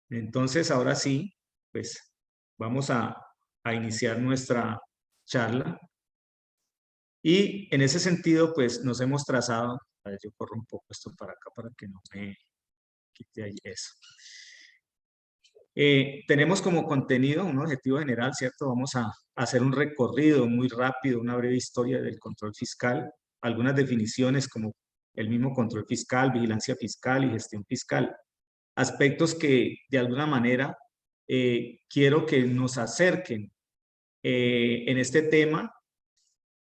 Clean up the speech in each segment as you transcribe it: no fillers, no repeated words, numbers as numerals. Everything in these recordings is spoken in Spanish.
Entonces, ahora sí, pues vamos a iniciar nuestra charla. Y en ese sentido, pues nos hemos trazado, a ver, yo corro un poco esto para acá para que no me quite ahí eso. Tenemos como contenido un objetivo general, ¿cierto? Vamos a hacer un recorrido muy rápido, una breve historia del control fiscal, algunas definiciones como el mismo control fiscal, vigilancia fiscal y gestión fiscal. Aspectos que de alguna manera quiero que nos acerquen en este tema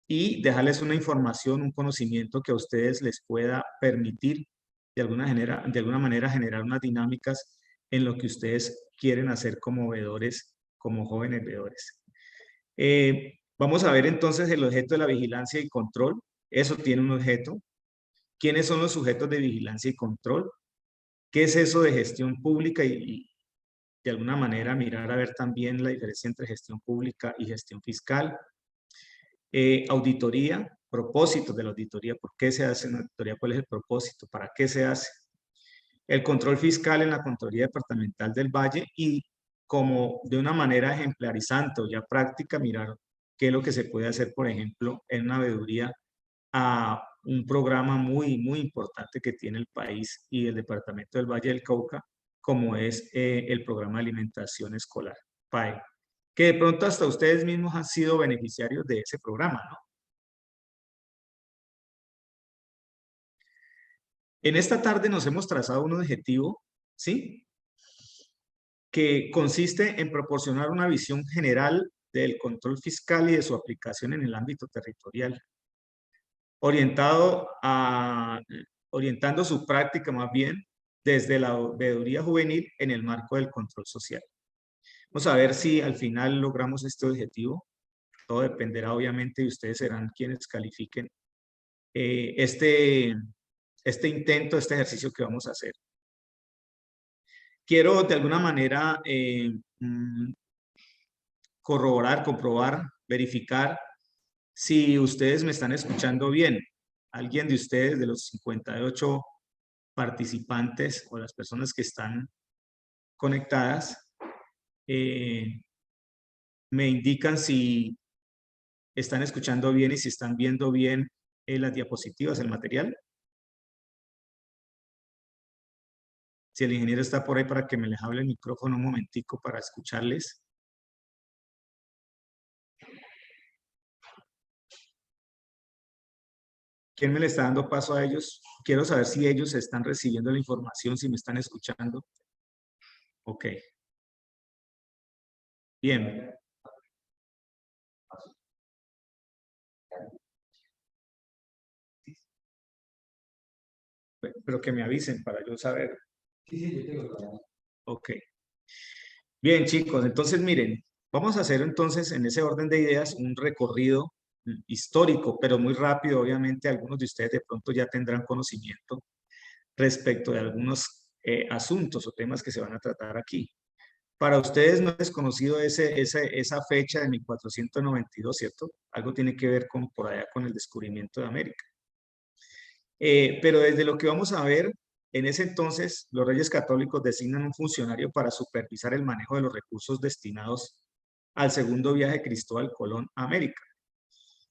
y dejarles una información, un conocimiento que a ustedes les pueda permitir de alguna manera generar unas dinámicas en lo que ustedes quieren hacer como veedores, como jóvenes veedores. Vamos a ver entonces el objeto de la vigilancia y control. Eso tiene un objeto. ¿Quiénes son los sujetos de vigilancia y control? ¿Qué es eso de gestión pública? Y de alguna manera mirar a ver también la diferencia entre gestión pública y gestión fiscal. Auditoría, propósitos de la auditoría, ¿por qué se hace una auditoría? ¿Cuál es el propósito? ¿Para qué se hace? El control fiscal en la Contraloría Departamental del Valle y como de una manera ejemplarizante o ya práctica, mirar qué es lo que se puede hacer, por ejemplo, en una veeduría a un programa muy, muy importante que tiene el país y el Departamento del Valle del Cauca, como es el programa de alimentación escolar, PAE, que de pronto hasta ustedes mismos han sido beneficiarios de ese programa, ¿no? En esta tarde nos hemos trazado un objetivo, ¿sí? Que consiste en proporcionar una visión general del control fiscal y de su aplicación en el ámbito territorial, orientando su práctica más bien desde la veeduría juvenil en el marco del control social. Vamos a ver si al final logramos este objetivo. Todo dependerá obviamente y ustedes serán quienes califiquen este intento, este ejercicio que vamos a hacer. Quiero de alguna manera corroborar, comprobar, verificar si ustedes me están escuchando bien. Alguien de ustedes, de los 58 participantes o las personas que están conectadas, me indican si están escuchando bien y si están viendo bien las diapositivas, el material. Si el ingeniero está por ahí para que me les hable el micrófono un momentico para escucharles. ¿Quién me le está dando paso a ellos? Quiero saber si ellos están recibiendo la información, si me están escuchando. Ok. Bien. Pero que me avisen para yo saber. Sí, yo tengo. Ok. Bien, chicos, entonces miren, vamos a hacer entonces en ese orden de ideas un recorrido histórico, pero muy rápido. Obviamente algunos de ustedes de pronto ya tendrán conocimiento respecto de algunos asuntos o temas que se van a tratar aquí. Para ustedes no es desconocido esa fecha de 1492, ¿cierto? Algo tiene que ver con por allá con el descubrimiento de América. Pero desde lo que vamos a ver, en ese entonces los reyes católicos designan un funcionario para supervisar el manejo de los recursos destinados al segundo viaje de Cristóbal Colón a América.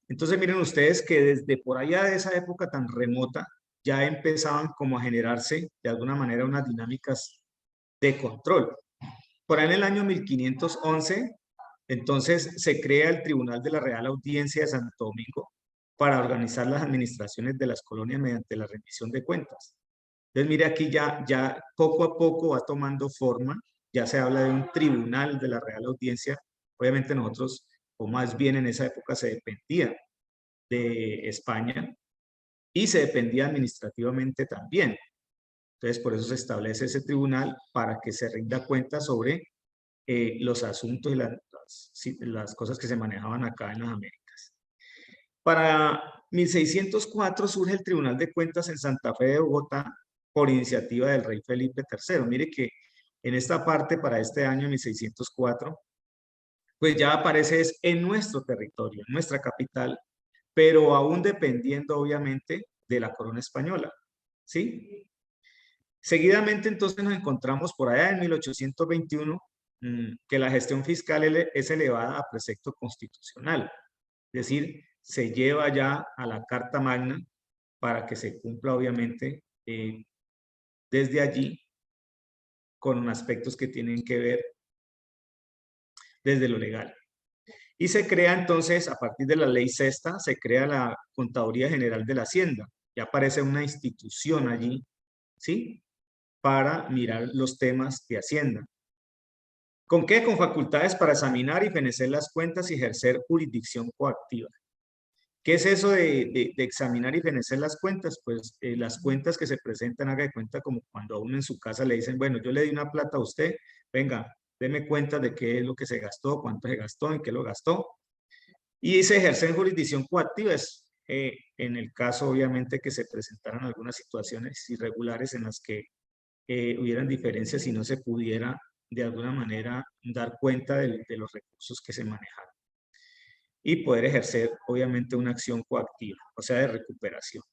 Entonces miren ustedes que desde por allá de esa época tan remota ya empezaban como a generarse de alguna manera unas dinámicas de control. Por ahí en el año 1511, entonces se crea el Tribunal de la Real Audiencia de Santo Domingo para organizar las administraciones de las colonias mediante la rendición de cuentas. Entonces, mire aquí ya poco a poco va tomando forma, ya se habla de un Tribunal de la Real Audiencia. Obviamente nosotros, o más bien en esa época se dependía de España y se dependía administrativamente también. Entonces, por eso se establece ese tribunal para que se rinda cuenta sobre los asuntos y las cosas que se manejaban acá en las Américas. Para 1604 surge el Tribunal de Cuentas en Santa Fe de Bogotá por iniciativa del rey Felipe III. Mire que en esta parte, para este año 1604, pues ya aparece en nuestro territorio, en nuestra capital, pero aún dependiendo obviamente de la corona española, ¿sí? Seguidamente, entonces, nos encontramos por allá en 1821 que la gestión fiscal es elevada a precepto constitucional. Es decir, se lleva ya a la Carta Magna para que se cumpla, obviamente, desde allí con aspectos que tienen que ver desde lo legal. Y se crea entonces, a partir de la ley sexta, se crea la Contaduría General de la Hacienda. Ya aparece una institución allí, ¿sí? Para mirar los temas de Hacienda. ¿Con qué? Con facultades para examinar y fenecer las cuentas y ejercer jurisdicción coactiva. ¿Qué es eso de examinar y fenecer las cuentas? Pues las cuentas que se presentan, haga de cuenta como cuando a uno en su casa le dicen, bueno, yo le di una plata a usted, venga, deme cuenta de qué es lo que se gastó, cuánto se gastó, en qué lo gastó. Y se ejerce en jurisdicción coactiva, es en el caso obviamente que se presentaran algunas situaciones irregulares en las que hubieran diferencias y no se pudiera de alguna manera dar cuenta de los recursos que se manejaron. Y poder ejercer obviamente una acción coactiva, o sea, de recuperación.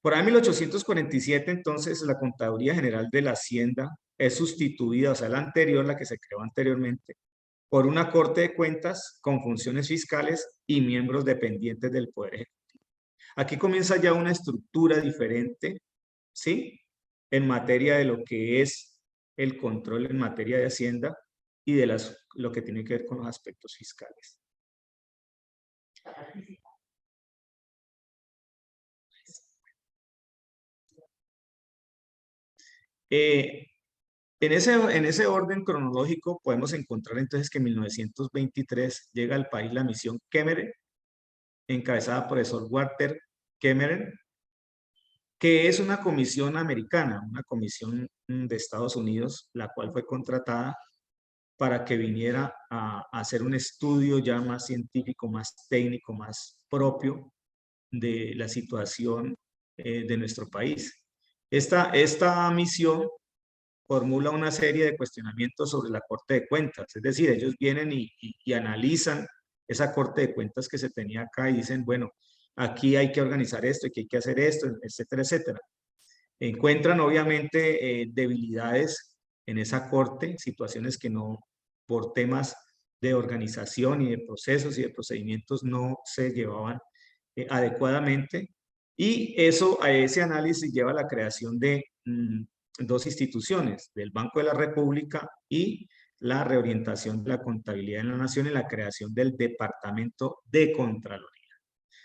Por ahí en 1847, entonces, la Contaduría General de la Hacienda es sustituida, o sea, la anterior, la que se creó anteriormente, por una Corte de Cuentas con funciones fiscales y miembros dependientes del Poder Ejecutivo. Aquí comienza ya una estructura diferente, ¿sí? En materia de lo que es el control en materia de Hacienda y de lo que tiene que ver con los aspectos fiscales. En ese orden cronológico podemos encontrar entonces que en 1923 llega al país la misión Kemmeren, encabezada por el profesor Walter Kemmeren, que es una comisión americana, una comisión de Estados Unidos, la cual fue contratada para que viniera a hacer un estudio ya más científico, más técnico, más propio de la situación de nuestro país. Esta misión formula una serie de cuestionamientos sobre la Corte de Cuentas, es decir, ellos vienen y analizan esa Corte de Cuentas que se tenía acá y dicen, bueno, aquí hay que organizar esto, aquí hay que hacer esto, etcétera, etcétera. Encuentran obviamente debilidades en esa Corte, situaciones que no, por temas de organización y de procesos y de procedimientos no se llevaban adecuadamente, y eso, a ese análisis lleva a la creación de dos instituciones, del Banco de la República y la reorientación de la contabilidad en la nación y la creación del Departamento de Contraloría.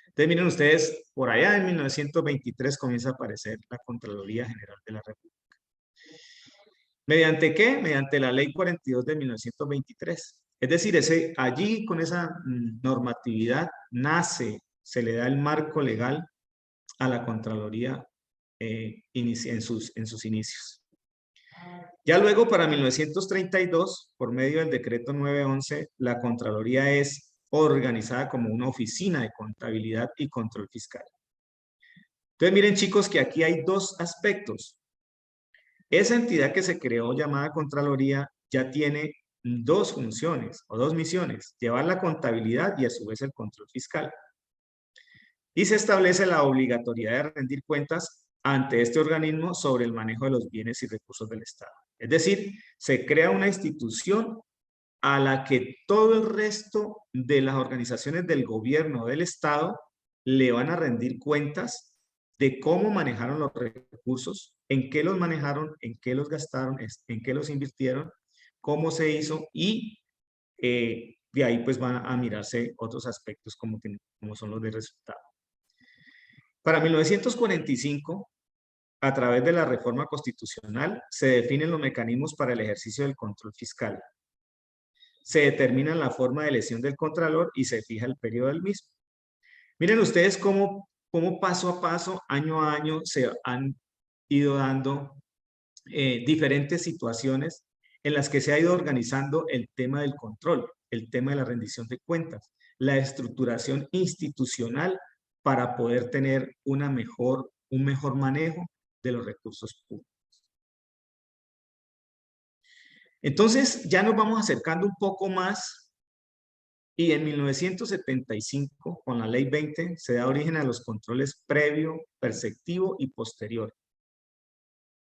Entonces, miren ustedes, por allá en 1923 comienza a aparecer la Contraloría General de la República. ¿Mediante qué? Mediante la Ley 42 de 1923. Es decir, allí con esa normatividad nace, se le da el marco legal a la Contraloría en sus inicios. Ya luego, para 1932, por medio del decreto 911, la Contraloría es organizada como una oficina de contabilidad y control fiscal. Entonces, miren chicos que aquí hay dos aspectos. Esa entidad que se creó llamada Contraloría ya tiene dos funciones o dos misiones, llevar la contabilidad y a su vez el control fiscal. Y se establece la obligatoriedad de rendir cuentas ante este organismo sobre el manejo de los bienes y recursos del Estado. Es decir, se crea una institución a la que todo el resto de las organizaciones del gobierno del Estado le van a rendir cuentas de cómo manejaron los recursos, en qué los manejaron, en qué los gastaron, en qué los invirtieron, cómo se hizo, y de ahí pues van a mirarse otros aspectos como son los de resultado. Para 1945, a través de la reforma constitucional, se definen los mecanismos para el ejercicio del control fiscal. Se determina la forma de elección del contralor y se fija el periodo del mismo. Miren ustedes cómo paso a paso, año a año, se han ido dando diferentes situaciones en las que se ha ido organizando el tema del control, el tema de la rendición de cuentas, la estructuración institucional para poder tener un mejor manejo de los recursos públicos. Entonces, ya nos vamos acercando un poco más y en 1975, con la Ley 20, se da origen a los controles previo, perceptivo y posterior.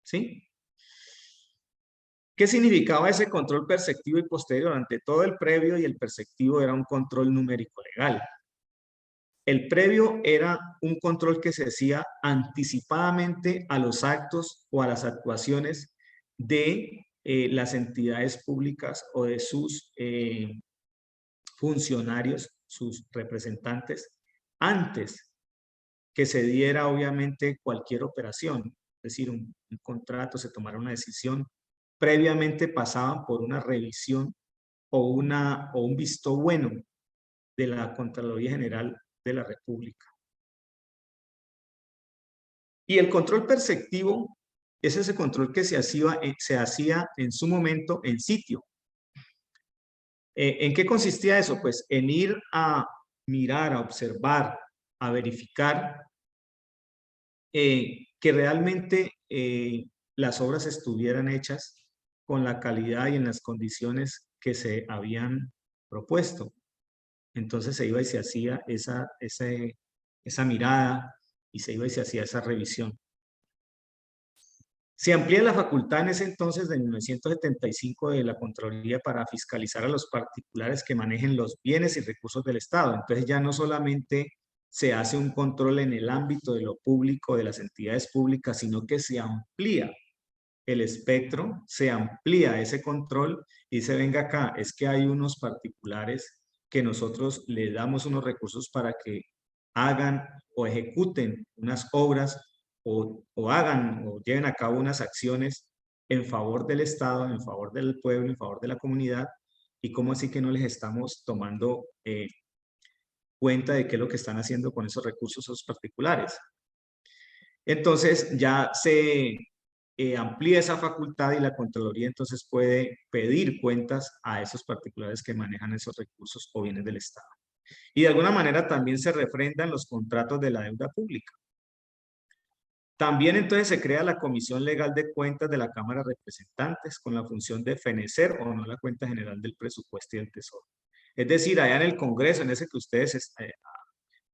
¿sí? ¿Qué significaba ese control perceptivo y posterior? Ante todo, el previo y el perceptivo era un control numérico legal. El previo era un control que se hacía anticipadamente a los actos o a las actuaciones de las entidades públicas o de sus funcionarios, sus representantes, antes que se diera obviamente cualquier operación, es decir, un contrato, se tomara una decisión, previamente pasaban por una revisión o un visto bueno de la Contraloría General de la República. Y el control perceptivo es ese control que se hacía en su momento en sitio. ¿En qué consistía eso? Pues en ir a mirar, a observar, a verificar que realmente las obras estuvieran hechas con la calidad y en las condiciones que se habían propuesto. Entonces se iba y se hacía esa mirada y se iba y se hacía esa revisión. Se amplía la facultad en ese entonces de 1975 de la Contraloría para fiscalizar a los particulares que manejen los bienes y recursos del Estado. Entonces ya no solamente se hace un control en el ámbito de lo público, de las entidades públicas, sino que se amplía el espectro, se amplía ese control y se venga acá, es que hay unos particulares que nosotros les damos unos recursos para que hagan o ejecuten unas obras o hagan o lleven a cabo unas acciones en favor del Estado, en favor del pueblo, en favor de la comunidad, y cómo así que no les estamos tomando cuenta de qué es lo que están haciendo con esos recursos esos particulares. Entonces ya se amplía esa facultad y la Contraloría entonces puede pedir cuentas a esos particulares que manejan esos recursos o bienes del Estado. Y de alguna manera también se refrendan los contratos de la deuda pública. También entonces se crea la Comisión Legal de Cuentas de la Cámara de Representantes con la función de fenecer o no la cuenta general del presupuesto y del tesoro. Es decir, allá en el Congreso, en ese que ustedes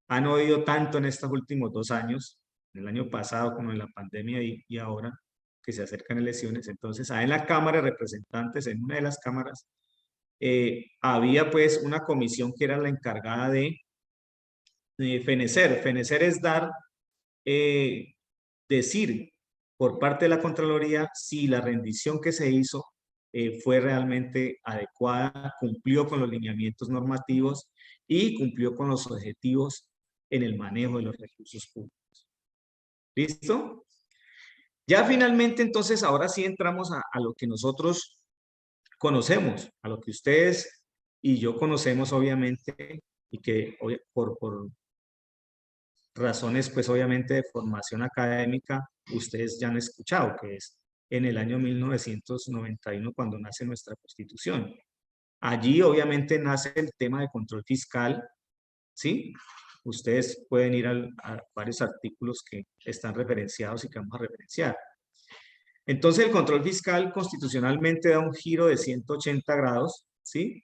han oído tanto en estos últimos 2 años, el año pasado como en la pandemia y ahora que se acercan elecciones, entonces allá en la Cámara de Representantes, en una de las cámaras, había pues una comisión que era la encargada de fenecer. Fenecer es dar decir por parte de la Contraloría si la rendición que se hizo fue realmente adecuada, cumplió con los lineamientos normativos y cumplió con los objetivos en el manejo de los recursos públicos. ¿Listo? Ya finalmente, entonces, ahora sí entramos a lo que nosotros conocemos, a lo que ustedes y yo conocemos, obviamente, y que por razones, pues obviamente de formación académica, ustedes ya han escuchado, que es en el año 1991 cuando nace nuestra Constitución. Allí obviamente nace el tema de control fiscal, ¿sí? Ustedes pueden ir a varios artículos que están referenciados y que vamos a referenciar. Entonces el control fiscal constitucionalmente da un giro de 180 grados, ¿sí?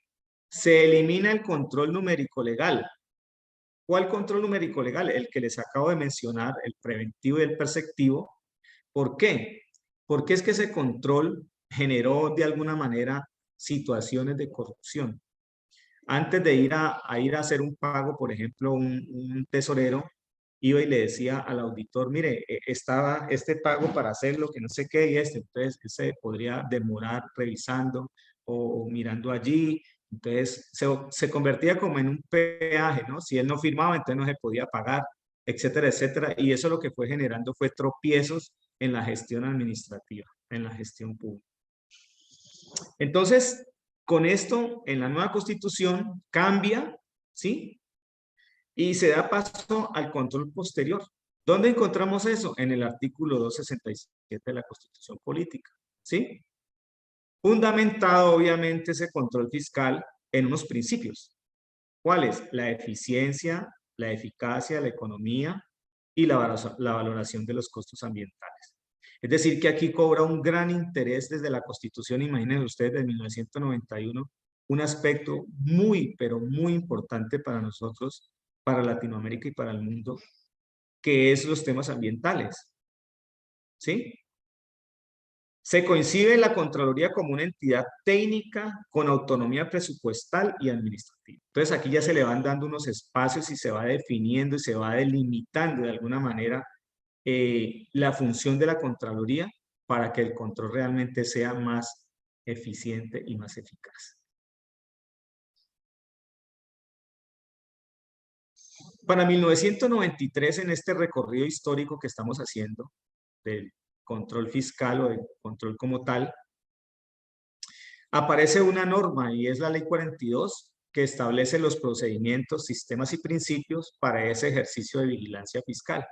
Se elimina el control numérico legal. ¿Cuál control numérico legal? El que les acabo de mencionar, el preventivo y el perceptivo. ¿Por qué? Porque es que ese control generó de alguna manera situaciones de corrupción. Antes de ir a hacer un pago, por ejemplo, un tesorero iba y le decía al auditor, mire, estaba este pago para hacerlo, que no sé qué, y entonces se podría demorar revisando o mirando allí. Entonces se convertía como en un peaje, ¿no? Si él no firmaba, entonces no se podía pagar, etcétera, etcétera. Y eso lo que fue generando fue tropiezos en la gestión administrativa, en la gestión pública. Entonces, con esto, en la nueva Constitución cambia, ¿sí? Y se da paso al control posterior. ¿Dónde encontramos eso? En el artículo 267 de la Constitución Política, ¿sí? Fundamentado, obviamente, ese control fiscal en unos principios. ¿Cuáles? La eficiencia, la eficacia, la economía y la valoración de los costos ambientales. Es decir, que aquí cobra un gran interés desde la Constitución, imagínense ustedes, de 1991, un aspecto muy, pero muy importante para nosotros, para Latinoamérica y para el mundo, que es los temas ambientales. ¿Sí? Se concibe la Contraloría como una entidad técnica con autonomía presupuestal y administrativa. Entonces aquí ya se le van dando unos espacios y se va definiendo y se va delimitando de alguna manera la función de la Contraloría para que el control realmente sea más eficiente y más eficaz. Para 1993, en este recorrido histórico que estamos haciendo del control fiscal o del control como tal, aparece una norma y es la Ley 42 que establece los procedimientos, sistemas y principios para ese ejercicio de vigilancia fiscal.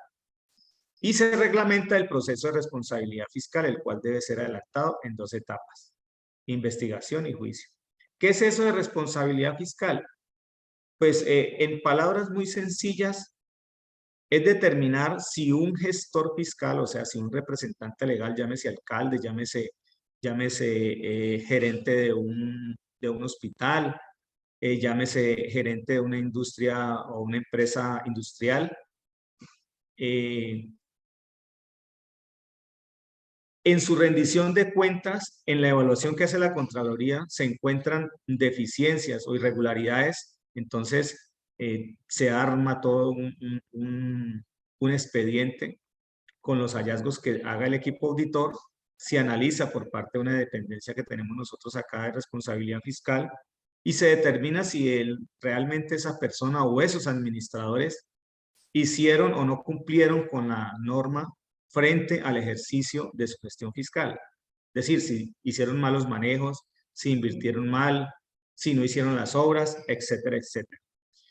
Y se reglamenta el proceso de responsabilidad fiscal, el cual debe ser adelantado en 2 etapas: investigación y juicio. ¿Qué es eso de responsabilidad fiscal? Pues en palabras muy sencillas, es determinar si un gestor fiscal, o sea, si un representante legal, llámese alcalde, llámese gerente de un hospital, llámese gerente de una industria o una empresa industrial, en su rendición de cuentas, en la evaluación que hace la Contraloría, se encuentran deficiencias o irregularidades, entonces se arma todo un expediente con los hallazgos que haga el equipo auditor, se analiza por parte de una dependencia que tenemos nosotros acá de responsabilidad fiscal y se determina si realmente esa persona o esos administradores hicieron o no cumplieron con la norma frente al ejercicio de su gestión fiscal. Es decir, si hicieron malos manejos, si invirtieron mal, si no hicieron las obras, etcétera, etcétera.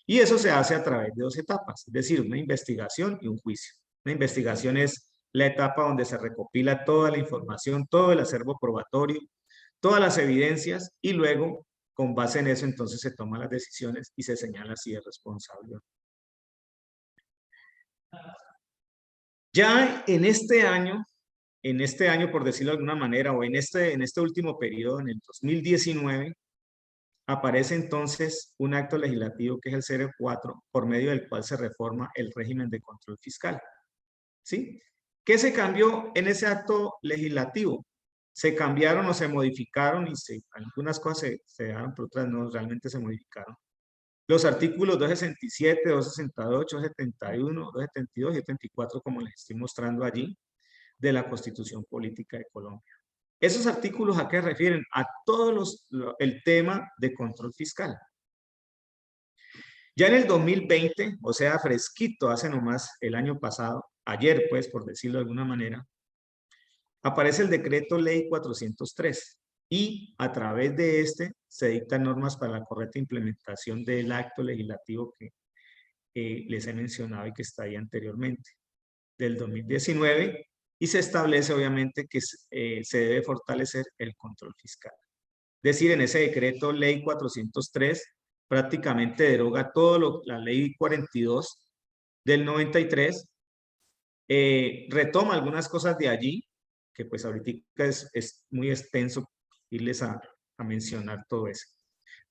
Y eso se hace a través de 2 etapas, es decir, una investigación y un juicio. Una investigación es la etapa donde se recopila toda la información, todo el acervo probatorio, todas las evidencias y luego, con base en eso, entonces se toman las decisiones y se señala si es responsable. Ya en este año, por decirlo de alguna manera, o en este último periodo, en el 2019, aparece entonces un acto legislativo que es el 04, por medio del cual se reforma el régimen de control fiscal. ¿Sí? ¿Qué se cambió en ese acto legislativo? Se cambiaron o se modificaron y algunas cosas se dejaron, pero otras no, realmente se modificaron. Los artículos 267, 268, 271, 272 y 274, como les estoy mostrando allí, de la Constitución Política de Colombia. ¿Esos artículos a qué refieren? A el tema de control fiscal. Ya en el 2020, o sea, fresquito, hace nomás el año pasado, ayer pues, por decirlo de alguna manera, aparece el decreto ley 403 y a través de este se dictan normas para la correcta implementación del acto legislativo que les he mencionado y que está ahí anteriormente, del 2019, y se establece obviamente que se debe fortalecer el control fiscal. Es decir, en ese decreto ley 403 prácticamente deroga la ley 42 del 93, retoma algunas cosas de allí, que pues ahorita es muy extenso irles a mencionar todo eso.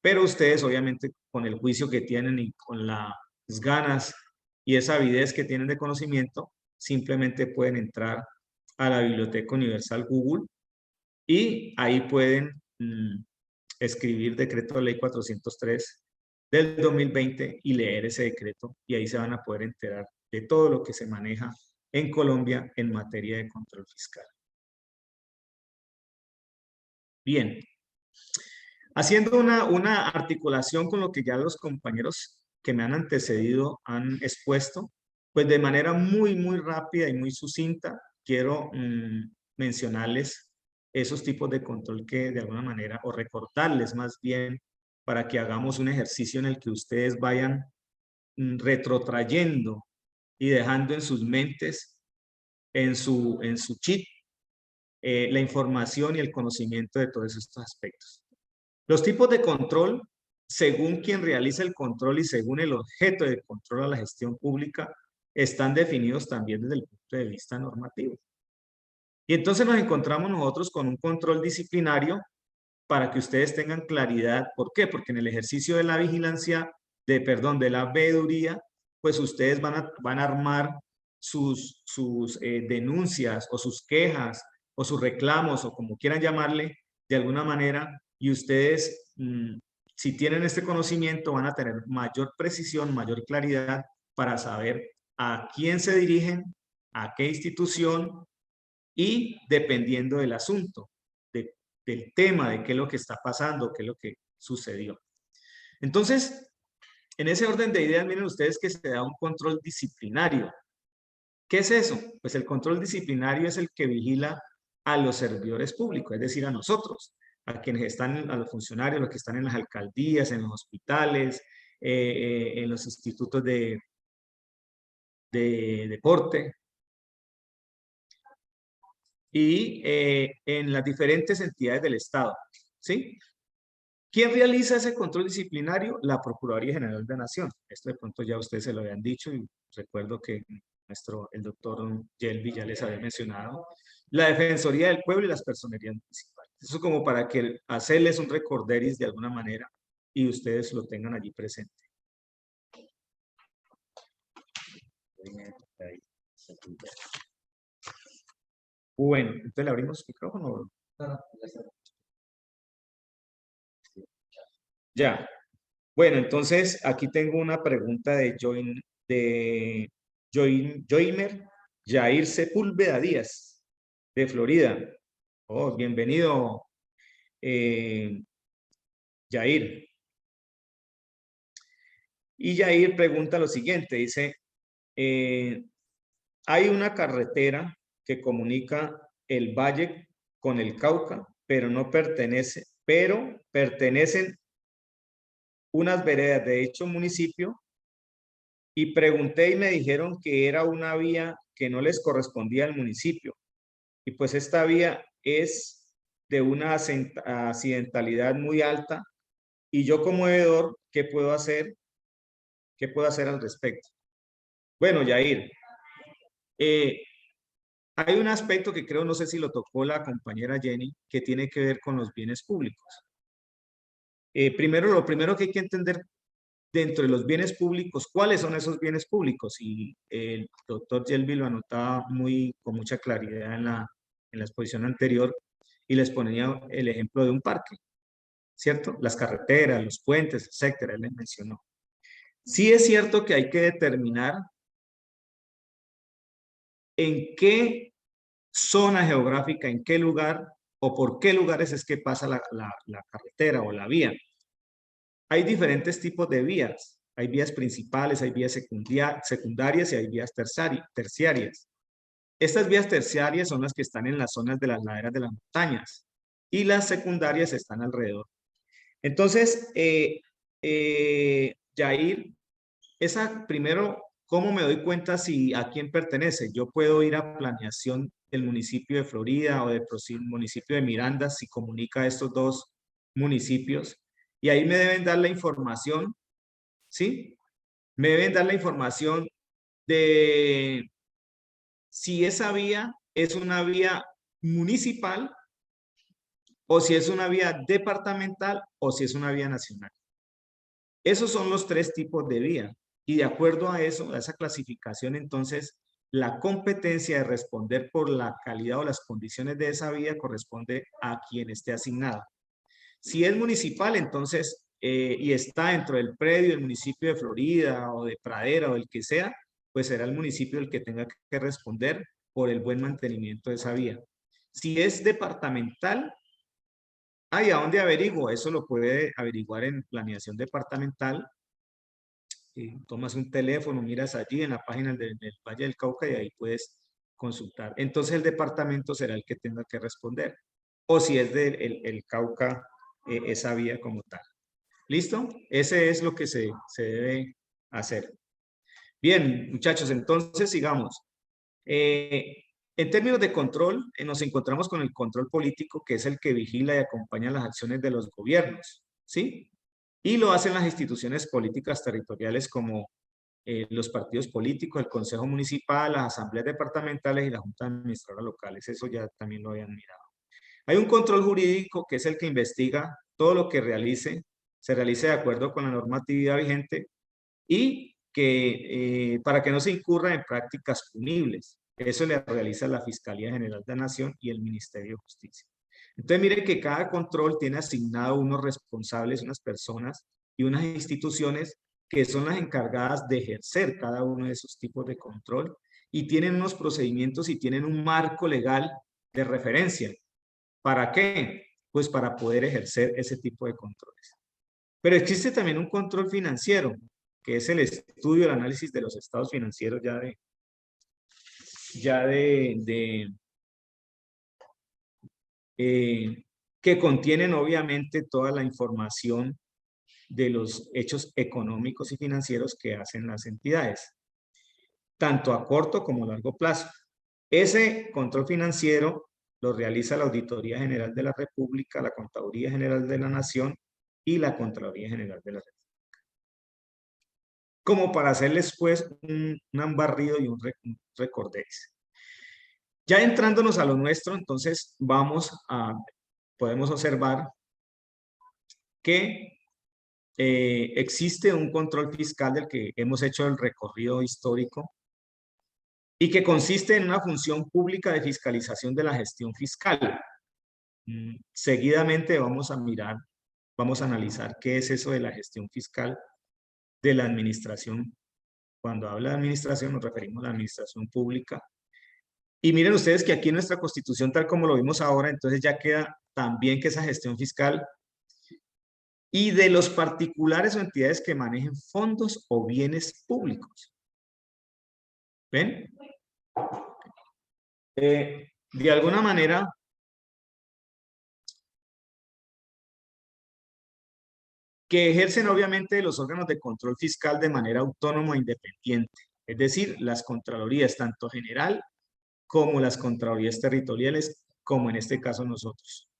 Pero ustedes obviamente con el juicio que tienen y con las ganas y esa avidez que tienen de conocimiento, simplemente pueden entrar a la Biblioteca Universal Google y ahí pueden escribir decreto de ley 403 del 2020 y leer ese decreto y ahí se van a poder enterar de todo lo que se maneja en Colombia en materia de control fiscal. Bien, haciendo una articulación con lo que ya los compañeros que me han antecedido han expuesto, pues de manera muy, muy rápida y muy sucinta, quiero mencionarles esos tipos de control que de alguna manera, o recordarles más bien, para que hagamos un ejercicio en el que ustedes vayan retrotrayendo y dejando en sus mentes, en su chip, la información y el conocimiento de todos estos aspectos. Los tipos de control, según quien realiza el control y según el objeto de control a la gestión pública, están definidos también desde el punto de vista normativo. Y entonces nos encontramos nosotros con un control disciplinario para que ustedes tengan claridad. ¿Por qué? Porque en el ejercicio de la vigilancia, de la veeduría, pues ustedes van a armar sus denuncias o sus quejas o sus reclamos, o como quieran llamarle, de alguna manera, y ustedes, si tienen este conocimiento, van a tener mayor precisión, mayor claridad para saber a quién se dirigen, a qué institución, y dependiendo del asunto, del tema, de qué es lo que está pasando, qué es lo que sucedió. Entonces, en ese orden de ideas, miren ustedes que se da un control disciplinario. ¿Qué es eso? Pues el control disciplinario es el que vigila a los servidores públicos, es decir, a nosotros, a quienes están, a los funcionarios, los que están en las alcaldías, en los hospitales, en los institutos de deporte y en las diferentes entidades del Estado, ¿sí? ¿Quién realiza ese control disciplinario? La Procuraduría General de la Nación. Esto de pronto ya ustedes se lo habían dicho y recuerdo que el doctor Yelvi ya les había mencionado. La Defensoría del Pueblo y las personerías municipales. Eso como para que hacerles un recorderis de alguna manera y ustedes lo tengan allí presente. Bueno, entonces le abrimos el micrófono. Ya. Bueno, entonces aquí tengo una pregunta de Joimer Jair Sepúlveda Díaz, de Florida. Oh, bienvenido, Jair. Y Jair pregunta lo siguiente, dice, hay una carretera que comunica el Valle con el Cauca, pero pertenecen unas veredas de dicho municipio, y pregunté y me dijeron que era una vía que no les correspondía al municipio. Y pues esta vía es de una accidentalidad muy alta, y yo como veedor, ¿qué puedo hacer? ¿Qué puedo hacer al respecto? Bueno, Yair, hay un aspecto que creo, no sé si lo tocó la compañera Jenny, que tiene que ver con los bienes públicos. Lo primero que hay que entender dentro de los bienes públicos, ¿cuáles son esos bienes públicos? Y el doctor Yelvi lo anotaba con mucha claridad en la exposición anterior, y les ponía el ejemplo de un parque, ¿cierto? Las carreteras, los puentes, etcétera, él les mencionó. Sí es cierto que hay que determinar en qué zona geográfica, en qué lugar o por qué lugares es que pasa la carretera o la vía. Hay diferentes tipos de vías. Hay vías principales, hay vías secundarias y hay vías terciarias. Estas vías terciarias son las que están en las zonas de las laderas de las montañas, y las secundarias están alrededor. Entonces, Jair, primero, ¿cómo me doy cuenta si a quién pertenece? Yo puedo ir a planeación del municipio de Florida o del municipio de Miranda, si comunica estos dos municipios, y ahí me deben dar la información, ¿sí? Me deben dar la información de si esa vía es una vía municipal, o si es una vía departamental, o si es una vía nacional. Esos son los tres tipos de vía. Y de acuerdo a eso, a esa clasificación, entonces, la competencia de responder por la calidad o las condiciones de esa vía corresponde a quien esté asignada. Si es municipal, entonces, y está dentro del predio del municipio de Florida o de Pradera o el que sea, pues será el municipio el que tenga que responder por el buen mantenimiento de esa vía. Si es departamental, ¿a dónde averiguo? Eso lo puede averiguar en planeación departamental. Tomas un teléfono, miras allí en la página del Valle del Cauca y ahí puedes consultar. Entonces el departamento será el que tenga que responder. O si es del Cauca, esa vía como tal. ¿Listo? Ese es lo que se debe hacer. Bien, muchachos, entonces sigamos. En términos de control, nos encontramos con el control político, que es el que vigila y acompaña las acciones de los gobiernos, ¿sí? Y lo hacen las instituciones políticas territoriales como los partidos políticos, el Consejo Municipal, las asambleas departamentales y la Junta Administradora locales. Eso ya también lo habían mirado. Hay un control jurídico, que es el que investiga todo lo que se realice de acuerdo con la normatividad vigente, y que para que no se incurra en prácticas punibles. Eso le realiza la Fiscalía General de la Nación y el Ministerio de Justicia. Entonces, mire que cada control tiene asignado unos responsables, unas personas y unas instituciones que son las encargadas de ejercer cada uno de esos tipos de control y tienen unos procedimientos y tienen un marco legal de referencia. ¿Para qué? Pues para poder ejercer ese tipo de controles. Pero existe también un control financiero, que es el estudio, el análisis de los estados financieros que contienen obviamente toda la información de los hechos económicos y financieros que hacen las entidades, tanto a corto como a largo plazo. Ese control financiero lo realiza la Auditoría General de la República, la Contaduría General de la Nación y la Contraloría General de la República. Como para hacerles pues un barrido y un recordés. Ya entrándonos a lo nuestro, entonces podemos observar que existe un control fiscal del que hemos hecho el recorrido histórico y que consiste en una función pública de fiscalización de la gestión fiscal. Seguidamente vamos a analizar qué es eso de la gestión fiscal de la administración. Cuando habla de administración nos referimos a la administración pública. Y miren ustedes que aquí en nuestra Constitución, tal como lo vimos ahora, entonces ya queda también que esa gestión fiscal y de los particulares o entidades que manejen fondos o bienes públicos. ¿Ven? De alguna manera, que ejercen obviamente los órganos de control fiscal de manera autónoma e independiente, es decir, las contralorías, tanto general como las contralorías territoriales, como en este caso nosotros.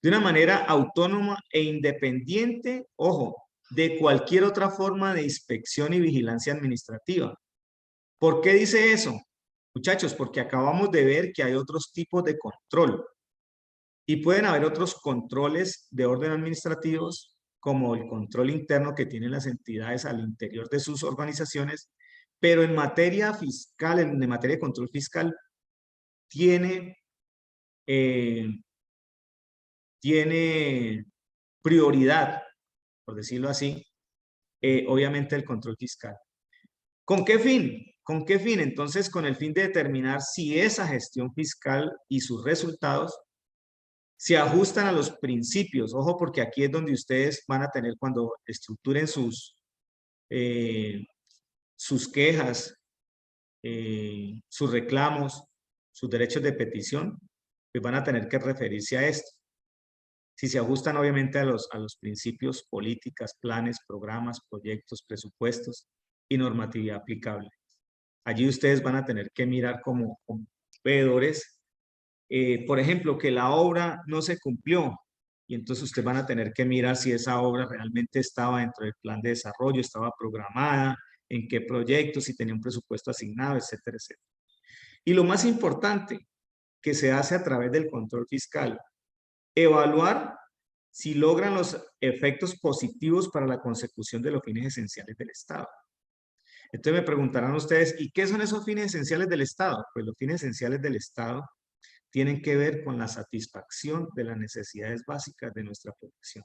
De una manera autónoma e independiente, ojo, de cualquier otra forma de inspección y vigilancia administrativa. ¿Por qué dice eso? Muchachos, porque acabamos de ver que hay otros tipos de control y pueden haber otros controles de orden administrativos, como el control interno que tienen las entidades al interior de sus organizaciones, pero en materia fiscal, en materia de control fiscal, tiene prioridad, por decirlo así, obviamente el control fiscal. ¿Con qué fin? ¿Con qué fin? Entonces, con el fin de determinar si esa gestión fiscal y sus resultados se ajustan a los principios. Ojo, porque aquí es donde ustedes van a tener, cuando estructuren sus quejas, sus reclamos, sus derechos de petición, pues van a tener que referirse a esto. Si se ajustan obviamente a los principios, políticas, planes, programas, proyectos, presupuestos y normatividad aplicable. Allí ustedes van a tener que mirar como veedores, por ejemplo, que la obra no se cumplió y entonces ustedes van a tener que mirar si esa obra realmente estaba dentro del plan de desarrollo, estaba programada, en qué proyectos, si tenía un presupuesto asignado, etcétera, etcétera. Y lo más importante que se hace a través del control fiscal, evaluar si logran los efectos positivos para la consecución de los fines esenciales del Estado. Entonces me preguntarán ustedes, ¿y qué son esos fines esenciales del Estado? Pues los fines esenciales del Estado tienen que ver con la satisfacción de las necesidades básicas de nuestra población.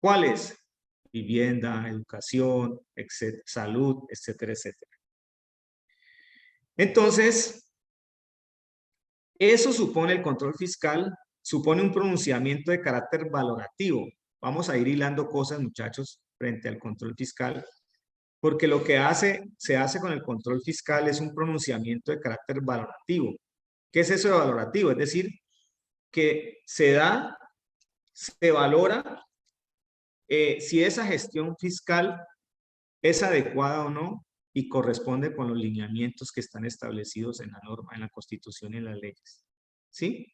¿Cuáles? Vivienda, educación, salud, etcétera, etcétera. Entonces, eso supone, el control fiscal, supone un pronunciamiento de carácter valorativo. Vamos a ir hilando cosas, muchachos, frente al control fiscal, porque lo que se hace con el control fiscal es un pronunciamiento de carácter valorativo. ¿Qué es eso de valorativo? Es decir, que se valora si esa gestión fiscal es adecuada o no y corresponde con los lineamientos que están establecidos en la norma, en la Constitución y en las leyes. ¿Sí?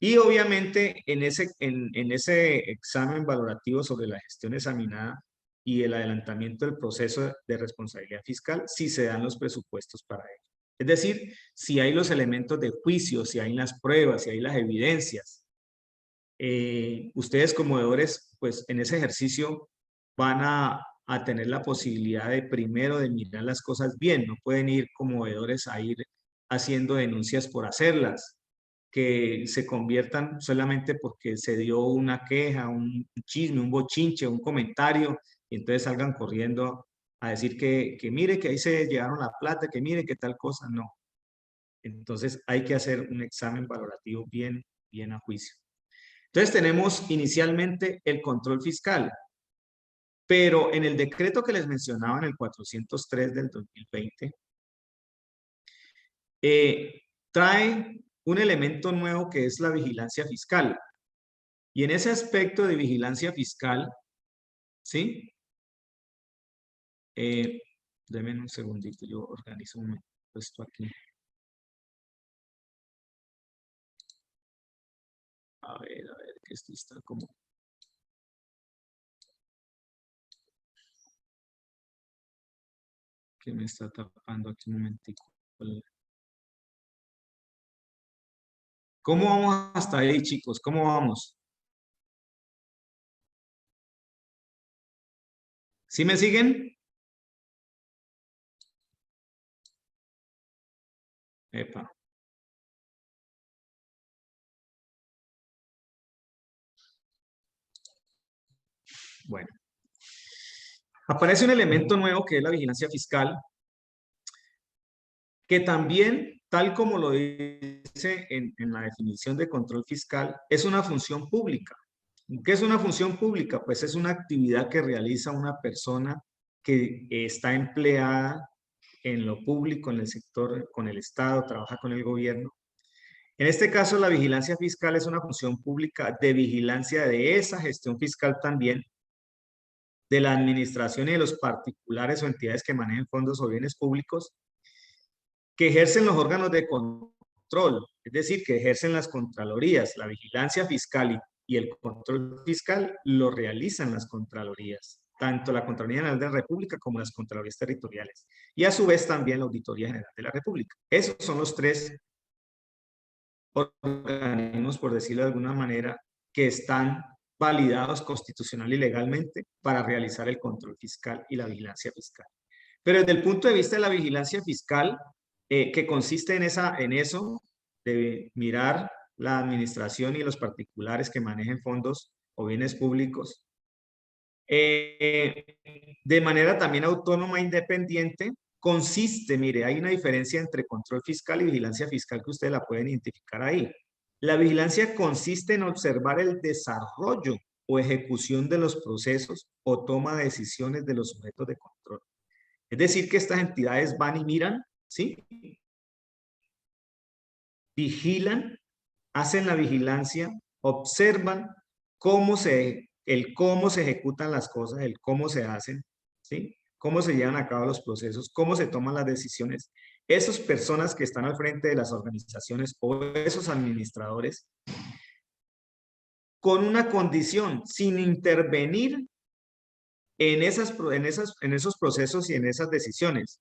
Y obviamente en ese examen valorativo sobre la gestión examinada y el adelantamiento del proceso de responsabilidad fiscal, si se dan los presupuestos para ello. Es decir, si hay los elementos de juicio, si hay las pruebas, si hay las evidencias. Ustedes como deudores, pues en ese ejercicio van a a tener la posibilidad de primero de mirar las cosas bien. No pueden ir como veedores a ir haciendo denuncias por hacerlas, que se conviertan solamente porque se dio una queja, un chisme, un bochinche, un comentario, y entonces salgan corriendo a decir que mire que ahí se llevaron la plata, que mire que tal cosa. No. Entonces hay que hacer un examen valorativo bien, bien a juicio. Entonces tenemos inicialmente el control fiscal, pero en el decreto que les mencionaba en el 403 del 2020, trae un elemento nuevo que es la vigilancia fiscal. Y en ese aspecto de vigilancia fiscal, ¿sí? Denme un segundito, yo organizo un momento esto aquí. A ver, que esto está como... que me está tapando aquí un momentico. ¿Cómo vamos hasta ahí, chicos? ¿Cómo vamos? ¿Sí me siguen? Epa. Bueno. Aparece un elemento nuevo que es la vigilancia fiscal, que también, tal como lo dice en la definición de control fiscal, es una función pública. ¿Qué es una función pública? Pues es una actividad que realiza una persona que está empleada en lo público, en el sector, con el Estado, trabaja con el gobierno. En este caso, la vigilancia fiscal es una función pública de vigilancia de esa gestión fiscal también, de la administración y de los particulares o entidades que manejen fondos o bienes públicos, que ejercen los órganos de control, es decir, que ejercen las contralorías. La vigilancia fiscal y el control fiscal lo realizan las contralorías, tanto la Contraloría General de la República como las contralorías territoriales, y a su vez también la Auditoría General de la República. Esos son los tres organismos, por decirlo de alguna manera, que están validados constitucional y legalmente para realizar el control fiscal y la vigilancia fiscal. Pero desde el punto de vista de la vigilancia fiscal, que consiste en eso, de mirar la administración y los particulares que manejen fondos o bienes públicos, de manera también autónoma e independiente, consiste, mire, hay una diferencia entre control fiscal y vigilancia fiscal que ustedes la pueden identificar ahí. La vigilancia consiste en observar el desarrollo o ejecución de los procesos o toma de decisiones de los sujetos de control. Es decir, que estas entidades van y miran, ¿sí? Vigilan, hacen la vigilancia, observan cómo cómo se ejecutan las cosas, el cómo se hacen, ¿sí? Cómo se llevan a cabo los procesos, cómo se toman las decisiones. Esas personas que están al frente de las organizaciones o esos administradores, con una condición, sin intervenir en esos procesos y en esas decisiones,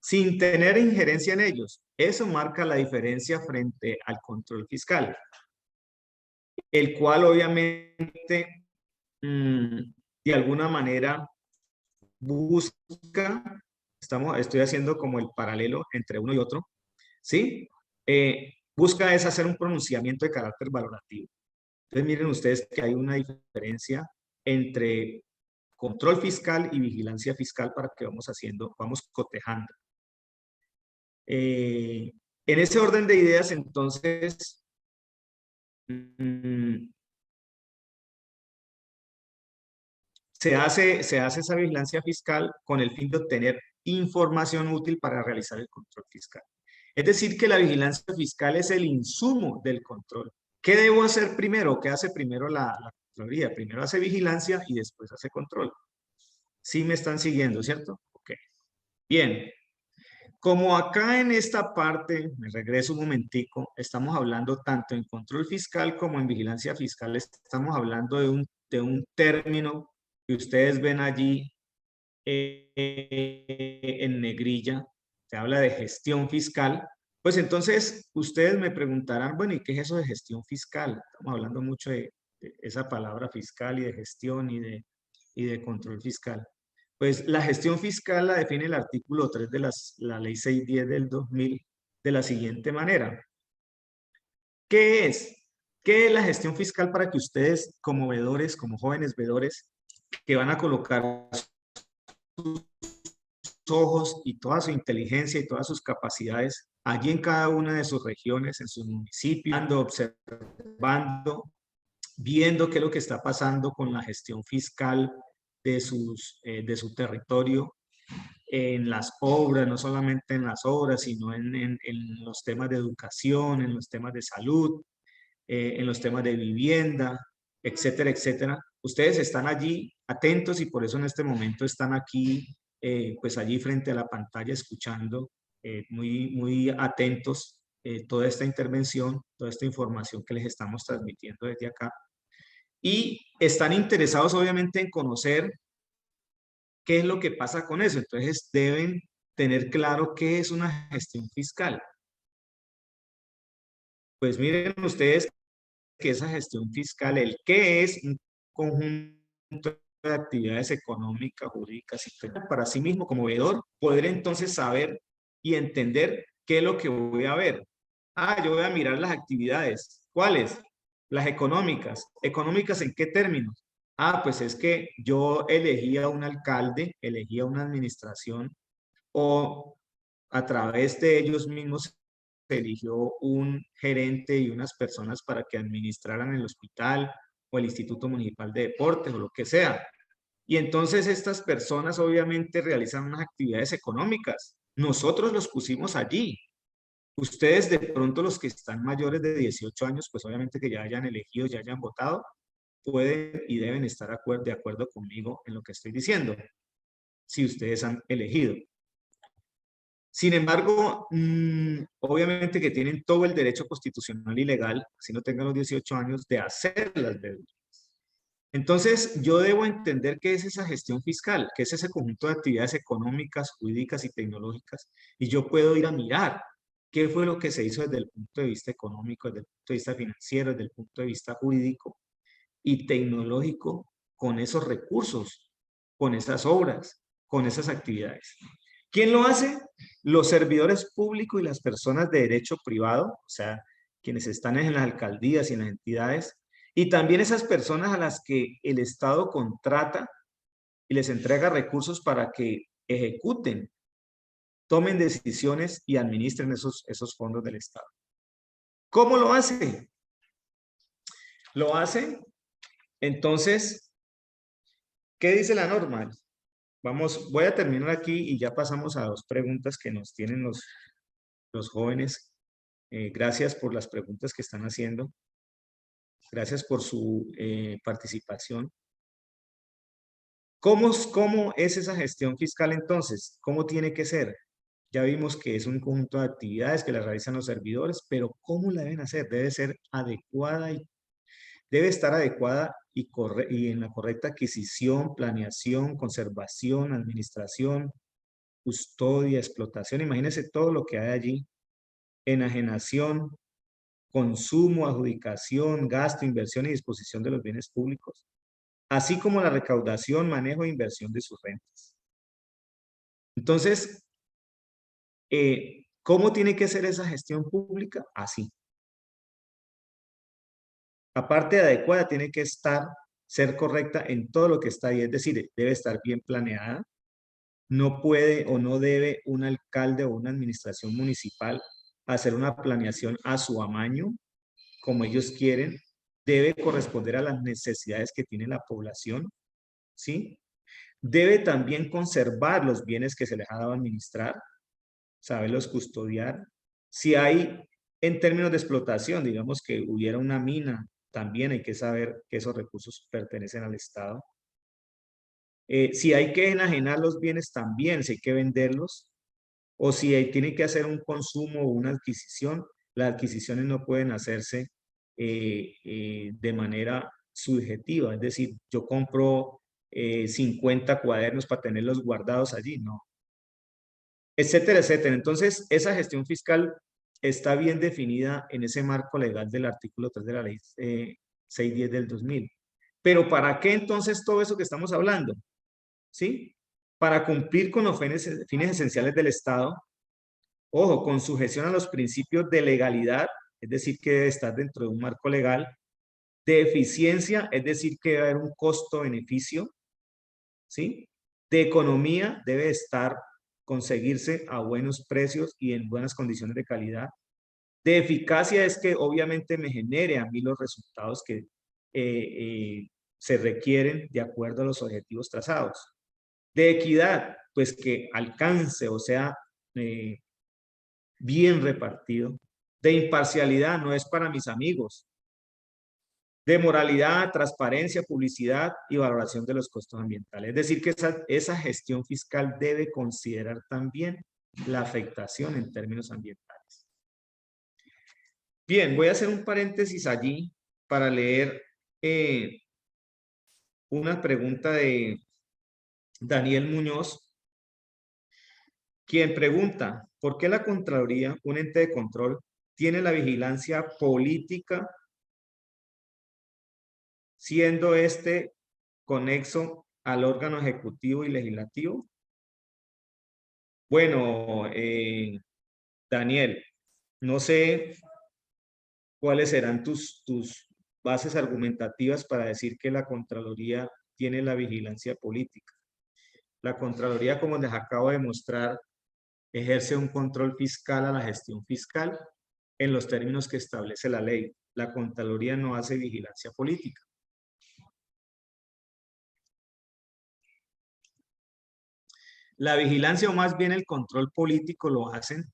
sin tener injerencia en ellos. Eso marca la diferencia frente al control fiscal, el cual obviamente de alguna manera busca, estoy haciendo como el paralelo entre uno y otro, ¿sí? Busca es hacer un pronunciamiento de carácter valorativo. Entonces miren ustedes que hay una diferencia entre control fiscal y vigilancia fiscal para que vamos cotejando. En ese orden de ideas, entonces, se hace esa vigilancia fiscal con el fin de obtener información útil para realizar el control fiscal. Es decir, que la vigilancia fiscal es el insumo del control. ¿Qué debo hacer primero? ¿Qué hace primero la Contraloría? Primero hace vigilancia y después hace control. Sí me están siguiendo, ¿cierto? Ok. Bien. Como acá en esta parte, me regreso un momentico, estamos hablando tanto en control fiscal como en vigilancia fiscal, estamos hablando de un término que ustedes ven allí en negrilla, se habla de gestión fiscal. Pues entonces ustedes me preguntarán, bueno, ¿y qué es eso de gestión fiscal? Estamos hablando mucho de esa palabra fiscal y de gestión y de y de control fiscal. Pues la gestión fiscal la define el artículo 3 de la Ley 610 del 2000 de la siguiente manera. ¿Qué es? ¿Qué es la gestión fiscal para que ustedes como vedores, como jóvenes vedores, que van a colocar sus ojos y toda su inteligencia y todas sus capacidades allí en cada una de sus regiones, en sus municipios, observando, viendo qué es lo que está pasando con la gestión fiscal de su territorio, en las obras, no solamente en las obras, sino en los temas de educación, en los temas de salud, en los temas de vivienda, etcétera, etcétera. Ustedes están allí atentos y por eso en este momento están aquí, pues allí frente a la pantalla escuchando, muy atentos toda esta intervención, toda esta información que les estamos transmitiendo desde acá. Y están interesados obviamente en conocer qué es lo que pasa con eso. Entonces deben tener claro qué es una gestión fiscal. Pues miren ustedes que esa gestión fiscal, el qué es un conjunto de actividades económicas, jurídicas y para sí mismo como veedor, poder entonces saber y entender qué es lo que voy a ver. Ah, yo voy a mirar las actividades. ¿Cuáles? Las económicas. ¿Económicas en qué términos? Ah, pues es que yo elegía un alcalde, elegía una administración o a través de ellos mismos se eligió un gerente y unas personas para que administraran el hospital o el Instituto Municipal de Deportes o lo que sea. Y entonces estas personas obviamente realizan unas actividades económicas. Nosotros los pusimos allí. Ustedes de pronto los que están mayores de 18 años, pues obviamente que ya hayan elegido, ya hayan votado, pueden y deben estar de acuerdo conmigo en lo que estoy diciendo, si ustedes han elegido. Sin embargo, obviamente que tienen todo el derecho constitucional y legal, si no tengan los 18 años, de hacer las deudas. Entonces, yo debo entender qué es esa gestión fiscal, qué es ese conjunto de actividades económicas, jurídicas y tecnológicas, y yo puedo ir a mirar qué fue lo que se hizo desde el punto de vista económico, desde el punto de vista financiero, desde el punto de vista jurídico y tecnológico con esos recursos, con esas obras, con esas actividades. ¿Quién lo hace? Los servidores públicos y las personas de derecho privado, o sea, quienes están en las alcaldías y en las entidades, y también esas personas a las que el Estado contrata y les entrega recursos para que ejecuten, tomen decisiones y administren esos fondos del Estado. ¿Cómo lo hace? Lo hace, entonces, ¿qué dice la norma? Voy a terminar aquí y ya pasamos a dos preguntas que nos tienen los jóvenes. Gracias por las preguntas que están haciendo. Gracias por su participación. ¿Cómo es esa gestión fiscal entonces? ¿Cómo tiene que ser? Ya vimos que es un conjunto de actividades que las realizan los servidores, pero ¿cómo la deben hacer? Debe ser adecuada y debe estar adecuada y en la correcta adquisición, planeación, conservación, administración, custodia, explotación. Imagínense todo lo que hay allí. Enajenación, consumo, adjudicación, gasto, inversión y disposición de los bienes públicos, así como la recaudación, manejo e inversión de sus rentas. Entonces, ¿cómo tiene que ser esa gestión pública? Así. Aparte de adecuada, tiene que ser correcta en todo lo que está ahí, es decir, debe estar bien planeada. No puede o no debe un alcalde o una administración municipal hacer una planeación a su amaño, como ellos quieren. Debe corresponder a las necesidades que tiene la población, ¿sí? Debe también conservar los bienes que se les ha dado a administrar, saberlos custodiar. Si hay, en términos de explotación, digamos que hubiera una mina, también hay que saber que esos recursos pertenecen al Estado. Si hay que enajenar los bienes también, si hay que venderlos, o si tiene que hacer un consumo o una adquisición, las adquisiciones no pueden hacerse de manera subjetiva, es decir, yo compro 50 cuadernos para tenerlos guardados allí, no, etcétera, etcétera. Entonces, esa gestión fiscal está bien definida en ese marco legal del artículo 3 de la ley 610 del 2000. Pero ¿para qué entonces todo eso que estamos hablando? ¿Sí? Para cumplir con los fines esenciales del Estado, ojo, con sujeción a los principios de legalidad, es decir, que debe estar dentro de un marco legal, de eficiencia, es decir, que debe haber un costo-beneficio, ¿sí? De economía, debe estar, conseguirse a buenos precios y en buenas condiciones de calidad. De eficacia es que obviamente me genere a mí los resultados que se requieren de acuerdo a los objetivos trazados. De equidad, pues que alcance, o sea, bien repartido. De imparcialidad, no es para mis amigos. De moralidad, transparencia, publicidad y valoración de los costos ambientales. Es decir, que esa gestión fiscal debe considerar también la afectación en términos ambientales. Bien, voy a hacer un paréntesis allí para leer una pregunta de Daniel Muñoz, quien pregunta, ¿por qué la Contraloría, un ente de control, tiene la vigilancia política, siendo este conexo al órgano ejecutivo y legislativo? Bueno, Daniel, no sé cuáles serán tus bases argumentativas para decir que la Contraloría tiene la vigilancia política. La Contraloría, como les acabo de mostrar, ejerce un control fiscal a la gestión fiscal en los términos que establece la ley. La Contraloría no hace vigilancia política. La vigilancia, o más bien el control político, lo hacen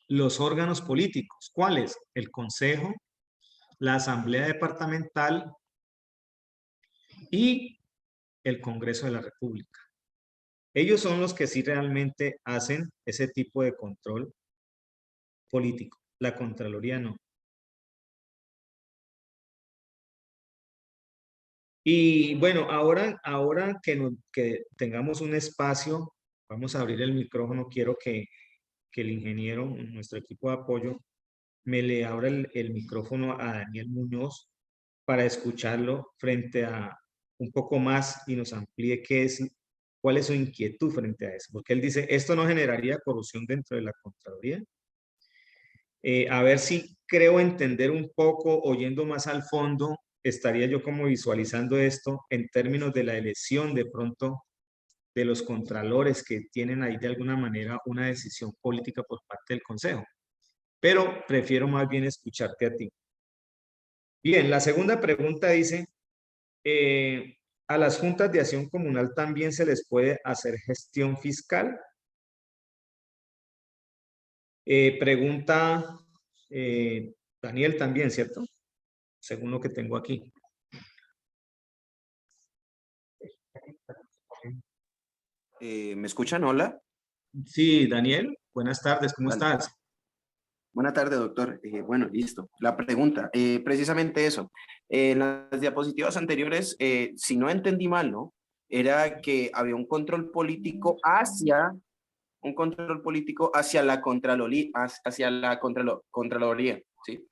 los órganos políticos. ¿Cuáles? El Consejo, la Asamblea Departamental y el Congreso de la República. Ellos son los que sí realmente hacen ese tipo de control político. La Contraloría no. Y bueno, ahora que tengamos un espacio, vamos a abrir el micrófono. Quiero que el ingeniero, nuestro equipo de apoyo, me le abra el micrófono a Daniel Muñoz para escucharlo frente a un poco más y nos amplíe cuál es su inquietud frente a eso. Porque él dice, ¿esto no generaría corrupción dentro de la Contraloría? A ver si creo entender un poco, oyendo más al fondo, estaría yo como visualizando esto en términos de la elección de pronto de los contralores que tienen ahí de alguna manera una decisión política por parte del Consejo. Pero prefiero más bien escucharte a ti. Bien, la segunda pregunta dice, ¿a las juntas de acción comunal también se les puede hacer gestión fiscal? Pregunta Daniel también, ¿cierto? Según lo que tengo aquí. ¿Me escuchan? Hola. Sí, Daniel, buenas tardes, ¿cómo Vale. estás? Buenas tardes, doctor. Bueno, listo. La pregunta, precisamente eso. En las diapositivas anteriores, si no entendí mal, ¿no? Era que había un control político hacia la Contraloría, ¿sí?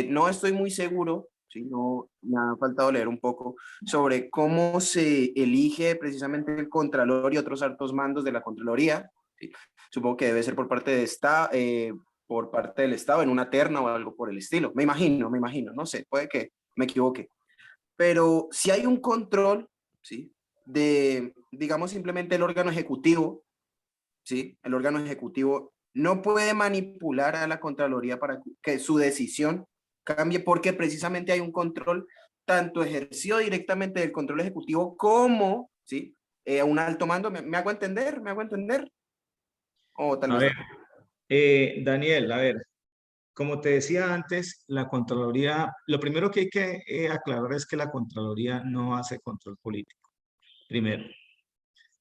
No estoy muy seguro, ¿sí? No, me ha faltado leer un poco sobre cómo se elige precisamente el Contralor y otros altos mandos de la Contraloría, ¿sí? Supongo que debe ser por parte por parte del Estado en una terna o algo por el estilo. Me imagino, no sé, puede que me equivoque. Pero si hay un control, ¿sí? Digamos, simplemente el órgano ejecutivo, ¿sí? El órgano ejecutivo no puede manipular a la Contraloría para que su decisión cambie porque precisamente hay un control tanto ejercido directamente del control ejecutivo como, ¿sí? Un alto mando. ¿Me hago entender? ¿Me hago entender? O tal A vez ver, no. Daniel, a ver, como te decía antes, la Contraloría, lo primero que hay que aclarar es que la Contraloría no hace control político. Primero,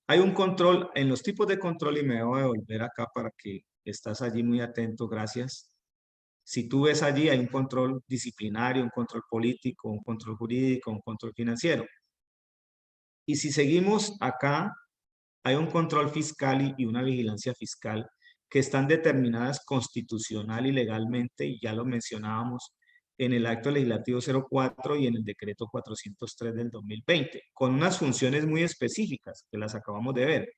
hay un control en los tipos de control y me voy a volver acá para que estás allí muy atento, gracias. Si tú ves allí, hay un control disciplinario, un control político, un control jurídico, un control financiero. Y si seguimos acá, hay un control fiscal y una vigilancia fiscal que están determinadas constitucional y legalmente, y ya lo mencionábamos, en el Acto Legislativo 04 y en el Decreto 403 del 2020, con unas funciones muy específicas que las acabamos de ver.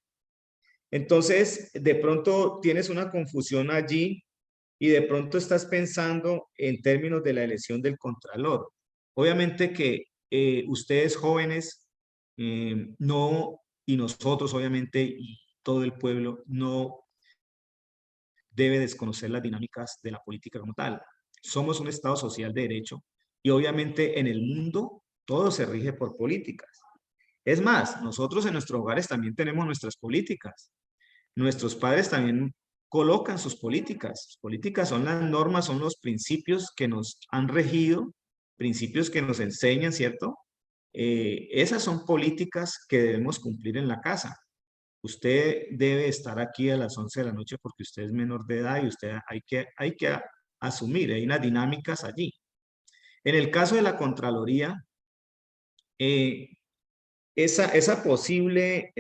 Entonces, de pronto tienes una confusión allí y de pronto estás pensando en términos de la elección del contralor. Obviamente que ustedes jóvenes no, y nosotros obviamente, y todo el pueblo, no debe desconocer las dinámicas de la política como tal. Somos un Estado social de derecho y obviamente en el mundo todo se rige por políticas. Es más, nosotros en nuestros hogares también tenemos nuestras políticas. Nuestros padres también colocan sus políticas. Sus políticas son las normas, son los principios que nos han regido, principios que nos enseñan, ¿cierto? Esas son políticas que debemos cumplir en la casa. Usted debe estar aquí a las 11 de la noche porque usted es menor de edad y usted hay que asumir, hay unas dinámicas allí. En el caso de la Contraloría, eh, esa posible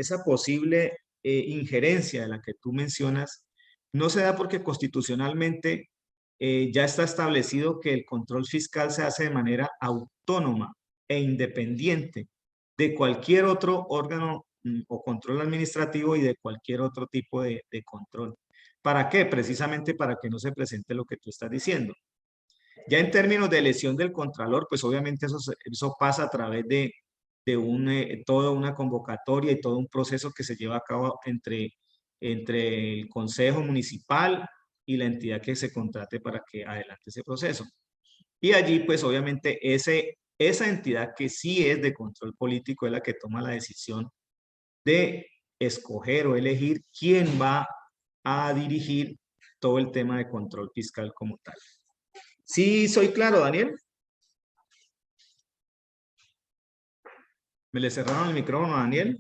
injerencia de la que tú mencionas no se da porque constitucionalmente ya está establecido que el control fiscal se hace de manera autónoma e independiente de cualquier otro órgano o control administrativo y de cualquier otro tipo de control. ¿Para qué? Precisamente para que no se presente lo que tú estás diciendo. Ya en términos de elección del contralor, pues obviamente eso pasa a través de toda una convocatoria y todo un proceso que se lleva a cabo entre el Consejo Municipal y la entidad que se contrate para que adelante ese proceso. Y allí, pues obviamente, esa entidad que sí es de control político es la que toma la decisión de escoger o elegir quién va a dirigir todo el tema de control fiscal como tal. Sí, soy claro, Daniel. ¿Me le cerraron el micrófono a Daniel?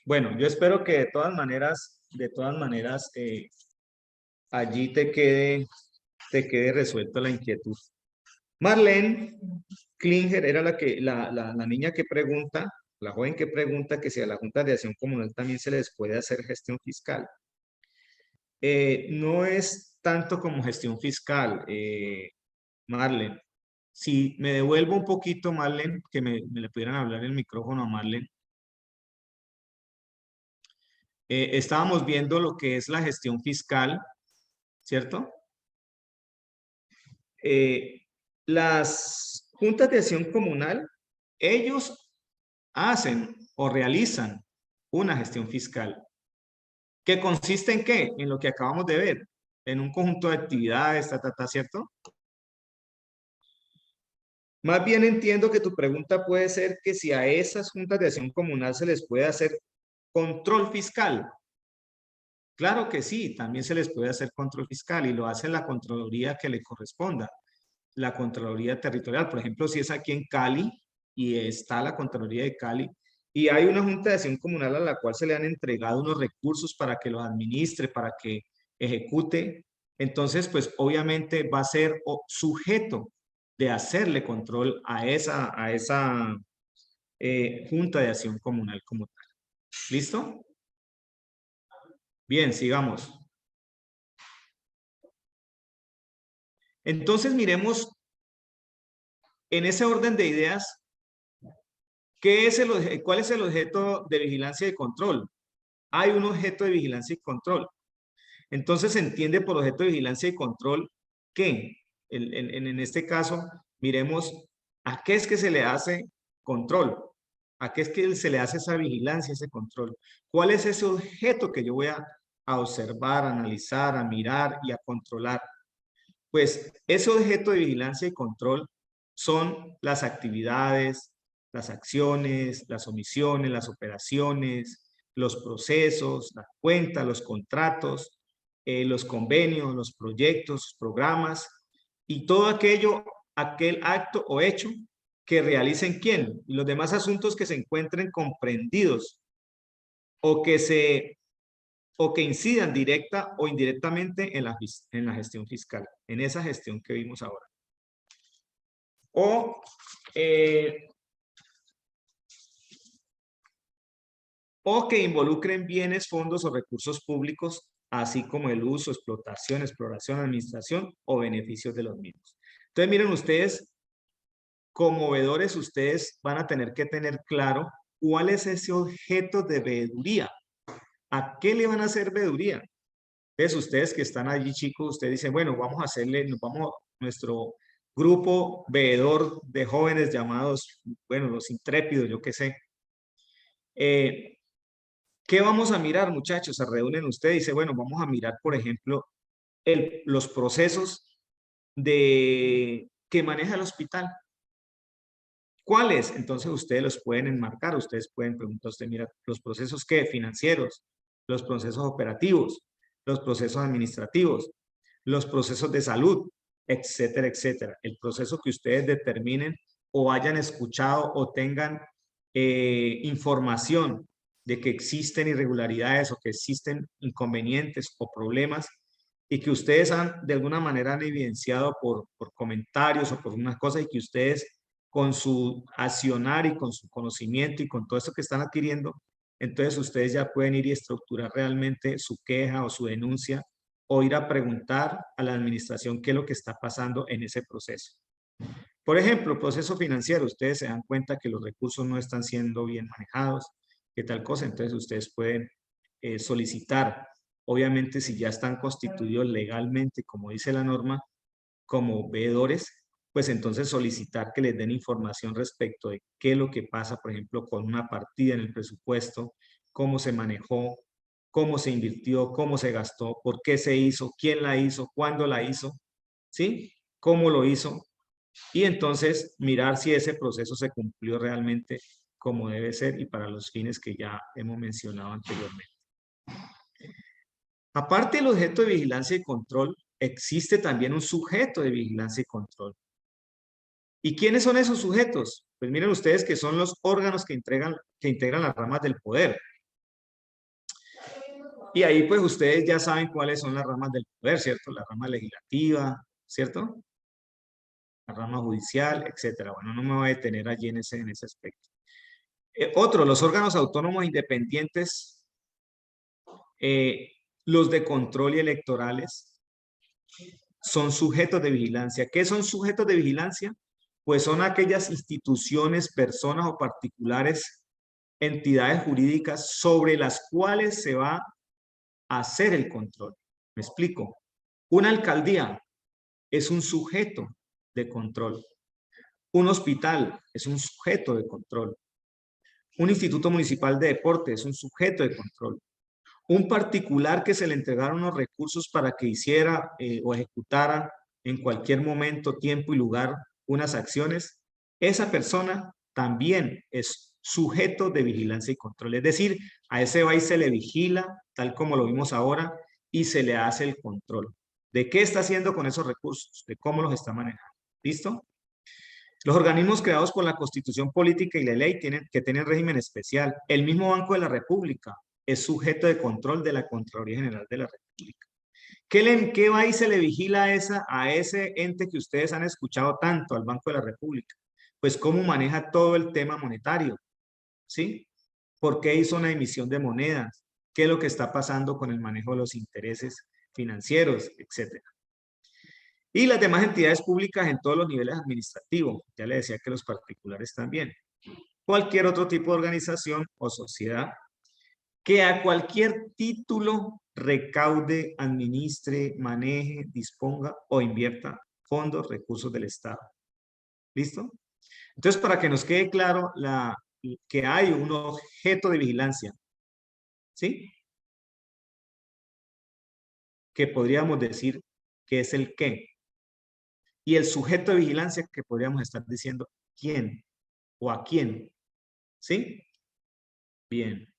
Bueno, yo espero que de todas maneras, allí te quede resuelta la inquietud. Marlene Klinger era la niña que pregunta, la joven que pregunta que si a la Junta de Acción Comunal también se les puede hacer gestión fiscal. No es tanto como gestión fiscal, Marlene. Si me devuelvo un poquito, Marlene, que me le pudieran hablar el micrófono a Marlene. Estábamos viendo lo que es la gestión fiscal, ¿cierto? Las juntas de acción comunal, ellos hacen o realizan una gestión fiscal. ¿Que consiste en qué? En lo que acabamos de ver, en un conjunto de actividades, ¿cierto? Más bien entiendo que tu pregunta puede ser que si a esas juntas de acción comunal se les puede hacer control fiscal. Claro que sí, también se les puede hacer control fiscal y lo hace la Contraloría que le corresponda. La Contraloría Territorial, por ejemplo, si es aquí en Cali y está la Contraloría de Cali y hay una Junta de Acción Comunal a la cual se le han entregado unos recursos para que los administre, para que ejecute, entonces pues obviamente va a ser sujeto de hacerle control a esa Junta de Acción Comunal como tal. ¿Listo? Bien, sigamos. Entonces miremos en ese orden de ideas, ¿cuál es el objeto de vigilancia y control? Hay un objeto de vigilancia y control. Entonces se entiende por objeto de vigilancia y control que, en este caso, miremos a qué es que se le hace control, a qué es que se le hace esa vigilancia, ese control. ¿Cuál es ese objeto que yo voy a observar, a analizar, a mirar y a controlar? Pues ese objeto de vigilancia y control son las actividades, las acciones, las omisiones, las operaciones, los procesos, las cuentas, los contratos, los convenios, los proyectos, programas y todo aquel acto o hecho que realicen quién y los demás asuntos que se encuentren comprendidos o que incidan directa o indirectamente en la gestión fiscal, en esa gestión que vimos ahora. O que involucren bienes, fondos o recursos públicos así como el uso, explotación, exploración, administración o beneficios de los mismos. Entonces, miren ustedes, como veedores, ustedes van a tener que tener claro cuál es ese objeto de veeduría. ¿A qué le van a hacer veeduría? Entonces, ustedes que están allí, chicos, ustedes dicen, bueno, vamos a hacerle, nuestro grupo veedor de jóvenes llamados, bueno, los intrépidos, yo qué sé. ¿Qué vamos a mirar, muchachos? Se reúnen ustedes y dicen, bueno, vamos a mirar, por ejemplo, los procesos que maneja el hospital. ¿Cuáles? Entonces ustedes los pueden enmarcar, ustedes pueden preguntar, usted mira, los procesos ¿qué? Financieros, los procesos operativos, los procesos administrativos, los procesos de salud, etcétera, etcétera. El proceso que ustedes determinen o hayan escuchado o tengan información de que existen irregularidades o que existen inconvenientes o problemas y que ustedes de alguna manera han evidenciado por comentarios o por unas cosas y que ustedes con su accionar y con su conocimiento y con todo eso que están adquiriendo, entonces ustedes ya pueden ir y estructurar realmente su queja o su denuncia o ir a preguntar a la administración qué es lo que está pasando en ese proceso. Por ejemplo, proceso financiero, ustedes se dan cuenta que los recursos no están siendo bien manejados, que tal cosa, entonces ustedes pueden solicitar, obviamente si ya están constituidos legalmente, como dice la norma, como veedores, pues entonces solicitar que les den información respecto de qué es lo que pasa, por ejemplo, con una partida en el presupuesto, cómo se manejó, cómo se invirtió, cómo se gastó, por qué se hizo, quién la hizo, cuándo la hizo, ¿sí? Cómo lo hizo. Y entonces mirar si ese proceso se cumplió realmente como debe ser y para los fines que ya hemos mencionado anteriormente. Aparte del objeto de vigilancia y control, existe también un sujeto de vigilancia y control. ¿Y quiénes son esos sujetos? Pues miren ustedes que son los órganos que integran las ramas del poder. Y ahí pues ustedes ya saben cuáles son las ramas del poder, ¿cierto? La rama legislativa, ¿cierto? La rama judicial, etcétera. Bueno, no me voy a detener allí en ese aspecto. Los órganos autónomos independientes, los de control y electorales, son sujetos de vigilancia. ¿Qué son sujetos de vigilancia? Pues son aquellas instituciones, personas o particulares, entidades jurídicas sobre las cuales se va a hacer el control. ¿Me explico? Una alcaldía es un sujeto de control. Un hospital es un sujeto de control. Un instituto municipal de deporte es un sujeto de control. Un particular que se le entregaron unos recursos para que hiciera o ejecutara en cualquier momento, tiempo y lugar unas acciones, esa persona también es sujeto de vigilancia y control. Es decir, a ese va y se le vigila, tal como lo vimos ahora, y se le hace el control. ¿De qué está haciendo con esos recursos? ¿De cómo los está manejando? ¿Listo? Los organismos creados por la Constitución Política y la ley que tienen régimen especial. El mismo Banco de la República es sujeto de control de la Contraloría General de la República. ¿Qué va y se le vigila a ese ente que ustedes han escuchado tanto, al Banco de la República? Pues cómo maneja todo el tema monetario, ¿sí? ¿Por qué hizo una emisión de monedas? ¿Qué es lo que está pasando con el manejo de los intereses financieros, etcétera? Y las demás entidades públicas en todos los niveles administrativos. Ya le decía que los particulares también. Cualquier otro tipo de organización o sociedad que a cualquier título recaude, administre, maneje, disponga o invierta fondos, recursos del Estado. ¿Listo? Entonces, para que nos quede claro que hay un objeto de vigilancia, ¿sí? Que podríamos decir que es el qué. Y el sujeto de vigilancia que podríamos estar diciendo quién o a quién. ¿Sí? Bien.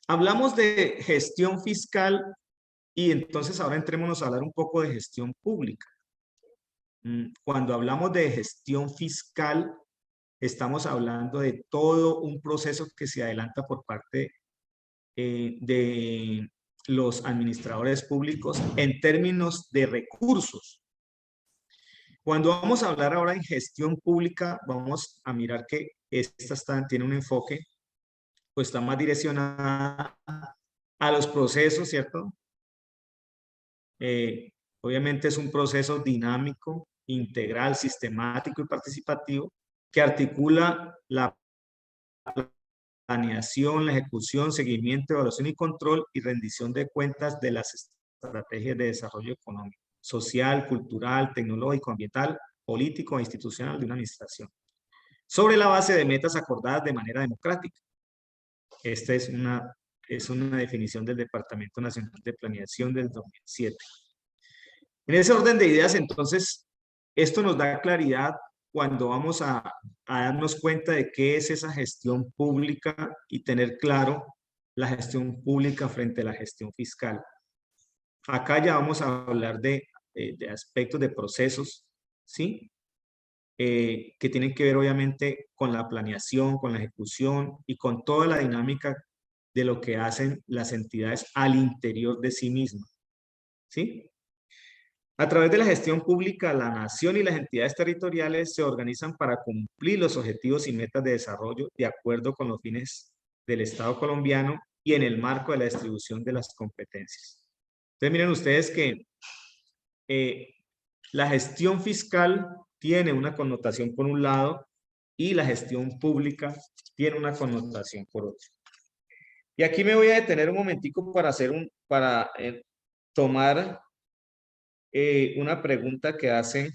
Hablamos de gestión fiscal y entonces ahora entrémonos a hablar un poco de gestión pública. Cuando hablamos de gestión fiscal, estamos hablando de todo un proceso que se adelanta por parte de los administradores públicos en términos de recursos. Cuando vamos a hablar ahora en gestión pública, vamos a mirar que esta tiene un enfoque pues está más direccionada a los procesos, ¿cierto? Obviamente es un proceso dinámico, integral, sistemático y participativo que articula la planeación, la ejecución, seguimiento, evaluación y control y rendición de cuentas de las estrategias de desarrollo económico, social, cultural, tecnológico, ambiental, político e institucional de una administración, sobre la base de metas acordadas de manera democrática. Esta es una definición del Departamento Nacional de Planeación del 2007. En ese orden de ideas, entonces, esto nos da claridad cuando vamos a darnos cuenta de qué es esa gestión pública y tener claro la gestión pública frente a la gestión fiscal. Acá ya vamos a hablar de aspectos de procesos, ¿sí? Que tienen que ver obviamente con la planeación, con la ejecución y con toda la dinámica de lo que hacen las entidades al interior de sí mismas, ¿sí? A través de la gestión pública, la nación y las entidades territoriales se organizan para cumplir los objetivos y metas de desarrollo de acuerdo con los fines del Estado colombiano y en el marco de la distribución de las competencias. Entonces miren ustedes que la gestión fiscal tiene una connotación por un lado y la gestión pública tiene una connotación por otro. Y aquí me voy a detener un momentico para tomar una pregunta que hace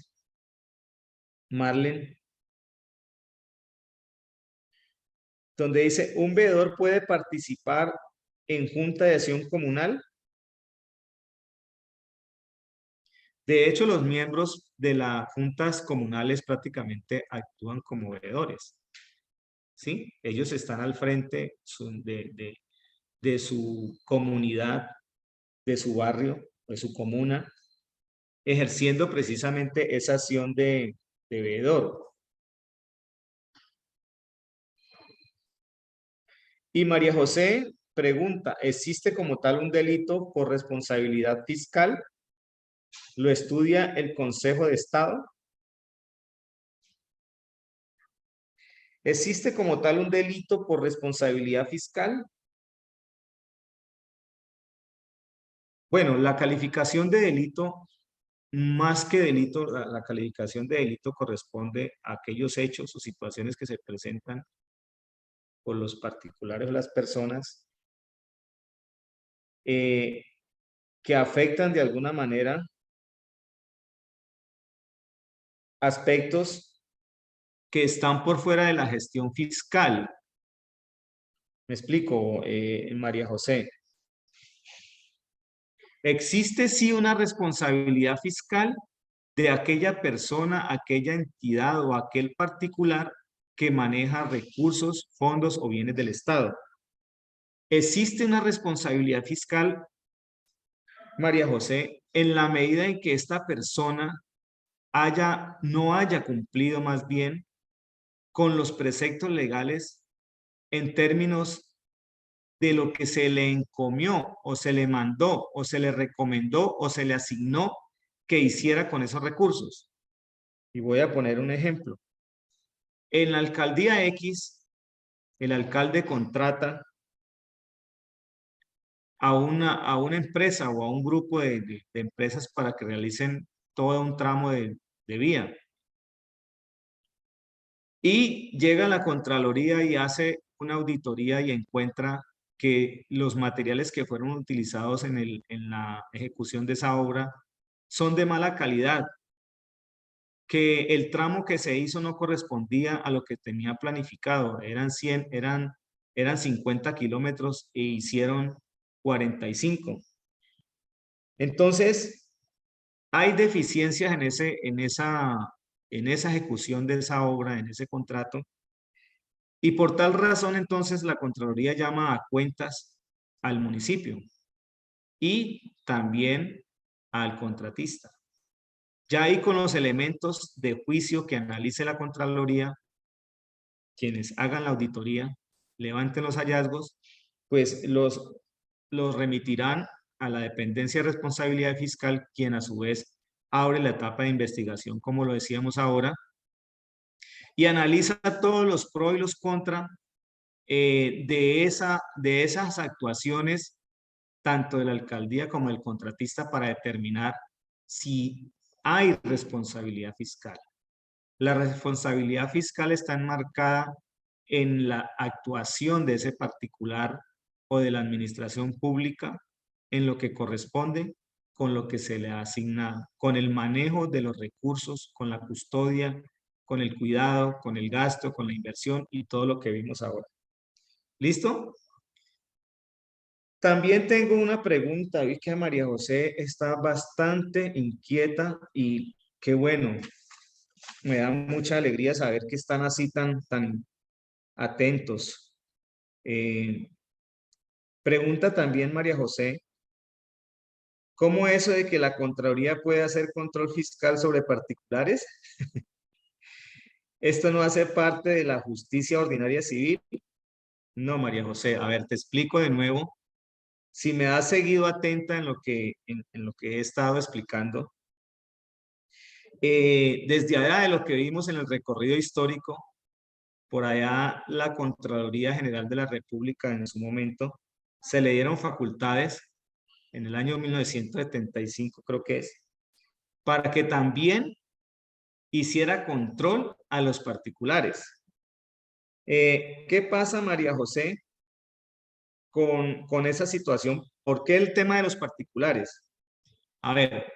Marlene, donde dice, ¿un veedor puede participar en junta de acción comunal? De hecho, los miembros de las juntas comunales prácticamente actúan como veedores, ¿sí? Ellos están al frente de su comunidad, de su barrio, de su comuna, ejerciendo precisamente esa acción de veedor. Y María José pregunta, ¿existe como tal un delito por responsabilidad fiscal? ¿Lo estudia el Consejo de Estado? ¿Existe como tal un delito por responsabilidad fiscal? Bueno, la calificación de delito, más que delito, la calificación de delito corresponde a aquellos hechos o situaciones que se presentan por los particulares o las personas que afectan de alguna manera aspectos que están por fuera de la gestión fiscal. Me explico, María José. Existe sí una responsabilidad fiscal de aquella persona, aquella entidad o aquel particular que maneja recursos, fondos o bienes del Estado. Existe una responsabilidad fiscal, María José, en la medida en que esta persona no haya cumplido más bien con los preceptos legales en términos de lo que se le encomió o se le mandó o se le recomendó o se le asignó que hiciera con esos recursos. Y voy a poner un ejemplo. En la alcaldía X, el alcalde contrata a una empresa o a un grupo de empresas para que realicen todo un tramo de vía. Y llega a la Contraloría y hace una auditoría y encuentra que los materiales que fueron utilizados en la ejecución de esa obra son de mala calidad, que el tramo que se hizo no correspondía a lo que tenía planificado, eran 50 kilómetros e hicieron 45. Entonces, hay deficiencias en esa ejecución de esa obra, en ese contrato, y por tal razón entonces la Contraloría llama a cuentas al municipio y también al contratista. Ya ahí con los elementos de juicio que analice la Contraloría, quienes hagan la auditoría, levanten los hallazgos, pues los remitirán a la dependencia de responsabilidad fiscal, quien a su vez abre la etapa de investigación, como lo decíamos ahora, y analiza todos los pros y los contras de esas actuaciones, tanto de la alcaldía como del contratista, para determinar si hay responsabilidad fiscal. La responsabilidad fiscal está enmarcada en la actuación de ese particular o de la administración pública en lo que corresponde con lo que se le ha asignado, con el manejo de los recursos, con la custodia, con el cuidado, con el gasto, con la inversión y todo lo que vimos ahora. ¿Listo? También tengo una pregunta. Vi que María José está bastante inquieta y qué bueno. Me da mucha alegría saber que están así tan atentos. Pregunta también María José, ¿cómo eso de que la Contraloría puede hacer control fiscal sobre particulares? ¿Esto no hace parte de la justicia ordinaria civil? No, María José. A ver, te explico de nuevo. Si me has seguido atenta en lo que he estado explicando, desde allá de lo que vimos en el recorrido histórico, por allá la Contraloría General de la República en su momento se le dieron facultades en el año 1975, creo que es, para que también hiciera control a los particulares. ¿Qué pasa, María José, con esa situación? ¿Por qué el tema de los particulares? A ver,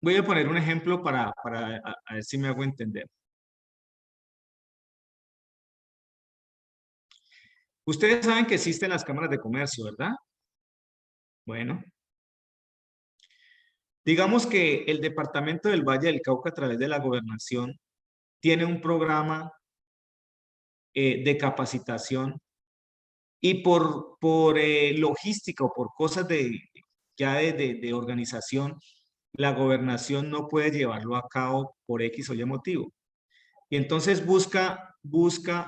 voy a poner un ejemplo para a ver si me hago entender. Ustedes saben que existen las cámaras de comercio, ¿verdad? Bueno. Digamos que el departamento del Valle del Cauca, a través de la gobernación, tiene un programa de capacitación y por logística o por cosas de organización, la gobernación no puede llevarlo a cabo por X o Y motivo. Y entonces busca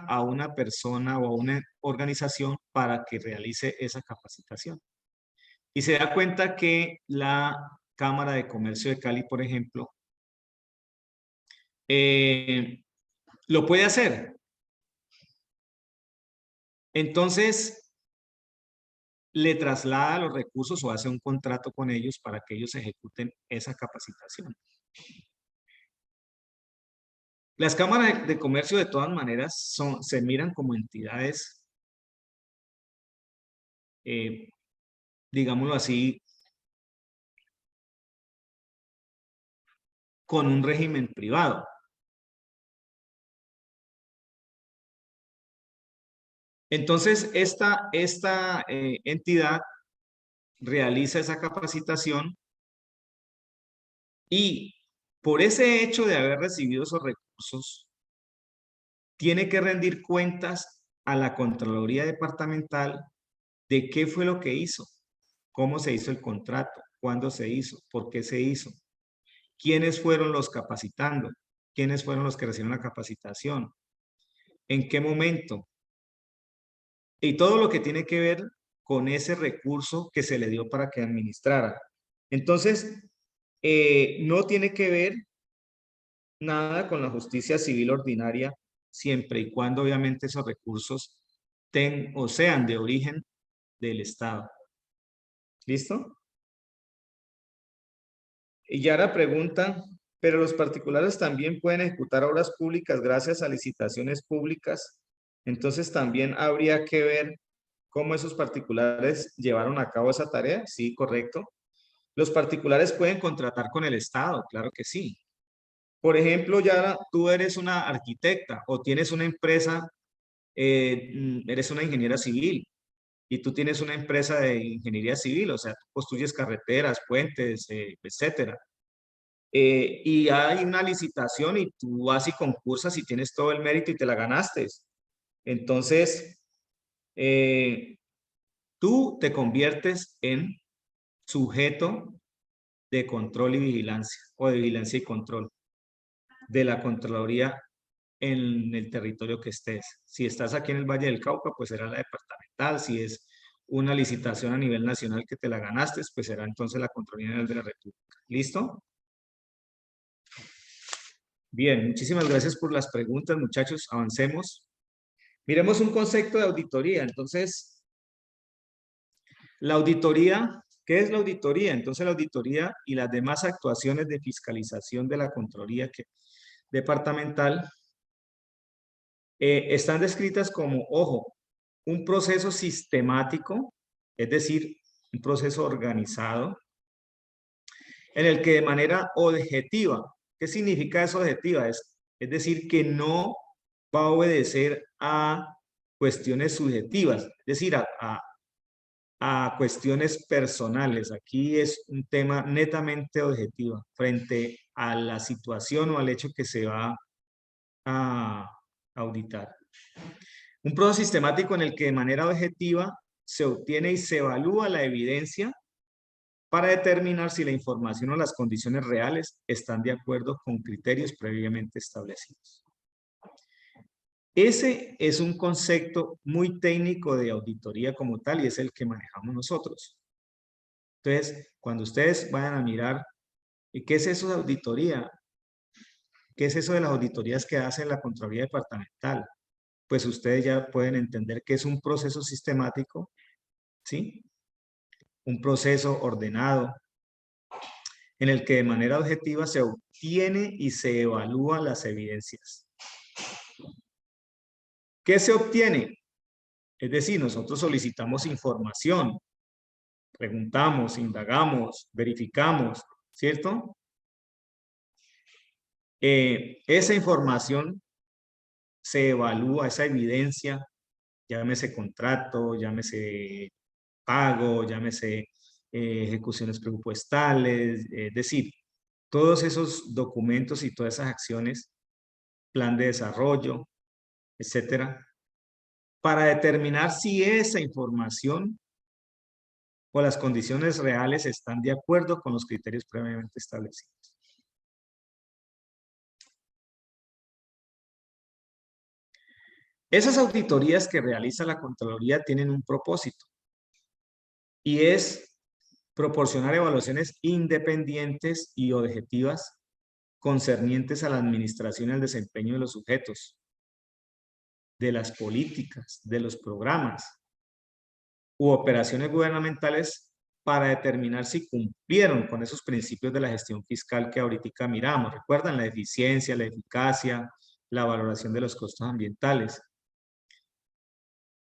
a una persona o a una organización para que realice esa capacitación. Y se da cuenta que la Cámara de Comercio de Cali, por ejemplo, lo puede hacer. Entonces, le traslada los recursos o hace un contrato con ellos para que ellos ejecuten esa capacitación. Las cámaras de comercio, de todas maneras, se miran como entidades, digámoslo así, con un régimen privado. Entonces, esta entidad realiza esa capacitación y por ese hecho de haber recibido esos recursos, tiene que rendir cuentas a la Contraloría Departamental de qué fue lo que hizo, cómo se hizo el contrato, cuándo se hizo, por qué se hizo, quiénes fueron los capacitando, quiénes fueron los que recibieron la capacitación, en qué momento, y todo lo que tiene que ver con ese recurso que se le dio para que administrara. Entonces, no tiene que ver nada con la justicia civil ordinaria, siempre y cuando obviamente esos recursos sean de origen del Estado. ¿Listo? Y ya la pregunta, pero los particulares también pueden ejecutar obras públicas gracias a licitaciones públicas. Entonces también habría que ver cómo esos particulares llevaron a cabo esa tarea. Sí, correcto. Los particulares pueden contratar con el Estado, claro que sí. Por ejemplo, ya tú eres una arquitecta o tienes una empresa, eres una ingeniera civil y tú tienes una empresa de ingeniería civil, o sea, tú construyes carreteras, puentes, etcétera. Y hay una licitación y tú vas y concursas y tienes todo el mérito y te la ganaste. Entonces, tú te conviertes en sujeto de control y vigilancia, o de vigilancia y control de la Contraloría en el territorio que estés. Si estás aquí en el Valle del Cauca, pues será la departamental. Si es una licitación a nivel nacional que te la ganaste, pues será entonces la Contraloría General de la República. ¿Listo? Bien, muchísimas gracias por las preguntas, muchachos. Avancemos. Miremos un concepto de auditoría. Entonces, la auditoría, ¿qué es la auditoría? Entonces, la auditoría y las demás actuaciones de fiscalización de la Contraloría departamental están descritas como, ojo, un proceso sistemático, es decir, un proceso organizado, en el que de manera objetiva, ¿qué significa eso objetiva? Es decir, que no va a obedecer a cuestiones subjetivas, es decir, a cuestiones personales. Aquí es un tema netamente objetivo frente a la situación o al hecho que se va a auditar. Un proceso sistemático en el que de manera objetiva se obtiene y se evalúa la evidencia para determinar si la información o las condiciones reales están de acuerdo con criterios previamente establecidos. Ese es un concepto muy técnico de auditoría como tal y es el que manejamos nosotros. Entonces, cuando ustedes vayan a mirar, ¿qué es eso de auditoría? ¿Qué es eso de las auditorías que hace la Contraloría Departamental? Pues ustedes ya pueden entender que es un proceso sistemático, ¿sí? Un proceso ordenado, en el que de manera objetiva se obtiene y se evalúan las evidencias. ¿Qué se obtiene? Es decir, nosotros solicitamos información, preguntamos, indagamos, verificamos, ¿cierto? Esa información se evalúa, esa evidencia, llámese contrato, llámese pago, llámese ejecuciones presupuestales, es decir, todos esos documentos y todas esas acciones, plan de desarrollo, etcétera, para determinar si esa información o las condiciones reales están de acuerdo con los criterios previamente establecidos. Esas auditorías que realiza la Contraloría tienen un propósito y es proporcionar evaluaciones independientes y objetivas concernientes a la administración y al desempeño de los sujetos, de las políticas, de los programas u operaciones gubernamentales para determinar si cumplieron con esos principios de la gestión fiscal que ahorita miramos. ¿Recuerdan? La eficiencia, la eficacia, la valoración de los costos ambientales.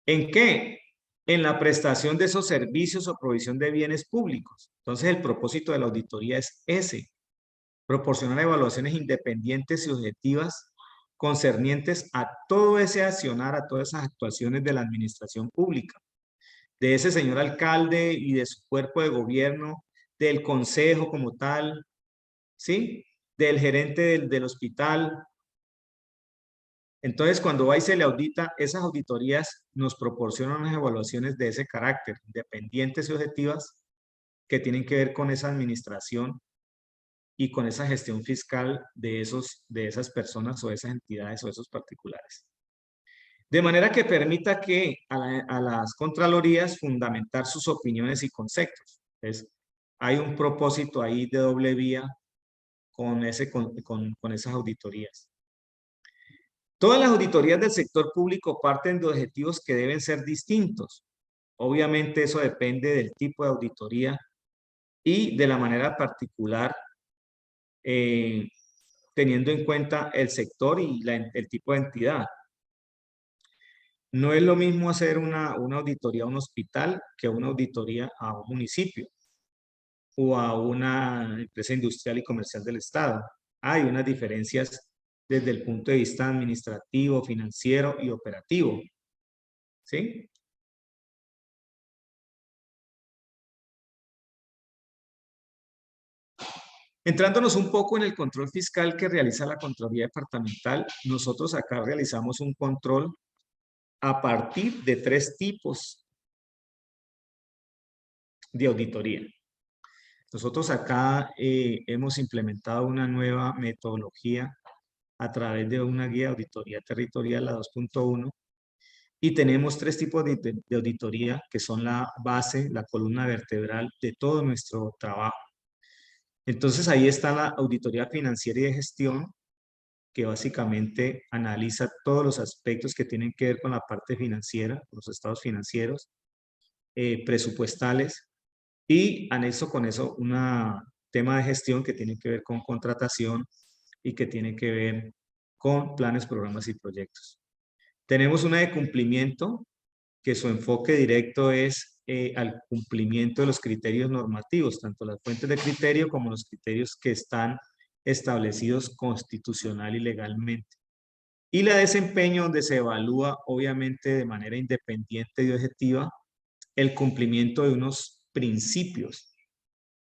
¿En qué? En la prestación de esos servicios o provisión de bienes públicos. Entonces, el propósito de la auditoría es ese: proporcionar evaluaciones independientes y objetivas concernientes a todo ese accionar, a todas esas actuaciones de la administración pública, de ese señor alcalde y de su cuerpo de gobierno, del consejo como tal, ¿sí? Del gerente del hospital. Entonces, cuando va y se le audita, esas auditorías nos proporcionan unas evaluaciones de ese carácter, independientes y objetivas, que tienen que ver con esa administración y con esa gestión fiscal de esas personas o de esas entidades o de esos particulares. De manera que permita que a las contralorías fundamentar sus opiniones y conceptos. Entonces, hay un propósito ahí de doble vía con esas auditorías. Todas las auditorías del sector público parten de objetivos que deben ser distintos. Obviamente eso depende del tipo de auditoría y de la manera particular, teniendo en cuenta el sector y el tipo de entidad. No es lo mismo hacer una auditoría a un hospital que una auditoría a un municipio o a una empresa industrial y comercial del Estado. Hay unas diferencias desde el punto de vista administrativo, financiero y operativo. ¿Sí? Entrándonos un poco en el control fiscal que realiza la Contraloría Departamental, nosotros acá realizamos un control a partir de 3 tipos de auditoría. Nosotros acá hemos implementado una nueva metodología a través de una guía de auditoría territorial, la 2.1, Y tenemos tres tipos de auditoría que son la base, la columna vertebral de todo nuestro trabajo. Entonces ahí está la auditoría financiera y de gestión, que básicamente analiza todos los aspectos que tienen que ver con la parte financiera, los estados financieros, presupuestales, y anexo con eso un tema de gestión que tiene que ver con contratación y que tiene que ver con planes, programas y proyectos. Tenemos una de cumplimiento, que su enfoque directo es al cumplimiento de los criterios normativos, tanto las fuentes de criterio como los criterios que están establecidos constitucional y legalmente. Y la desempeño, donde se evalúa obviamente de manera independiente y objetiva el cumplimiento de unos principios,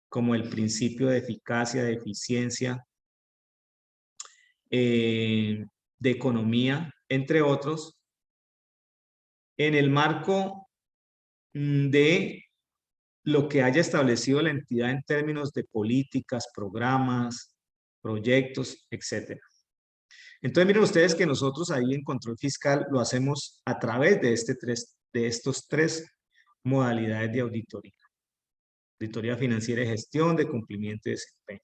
como el principio de eficacia, de eficiencia, de economía, entre otros, en el marco de lo que haya establecido la entidad en términos de políticas, programas, proyectos, etc. Entonces miren ustedes que nosotros ahí en control fiscal lo hacemos a través de, estos tres modalidades de auditoría. Auditoría financiera y gestión, de cumplimiento y desempeño.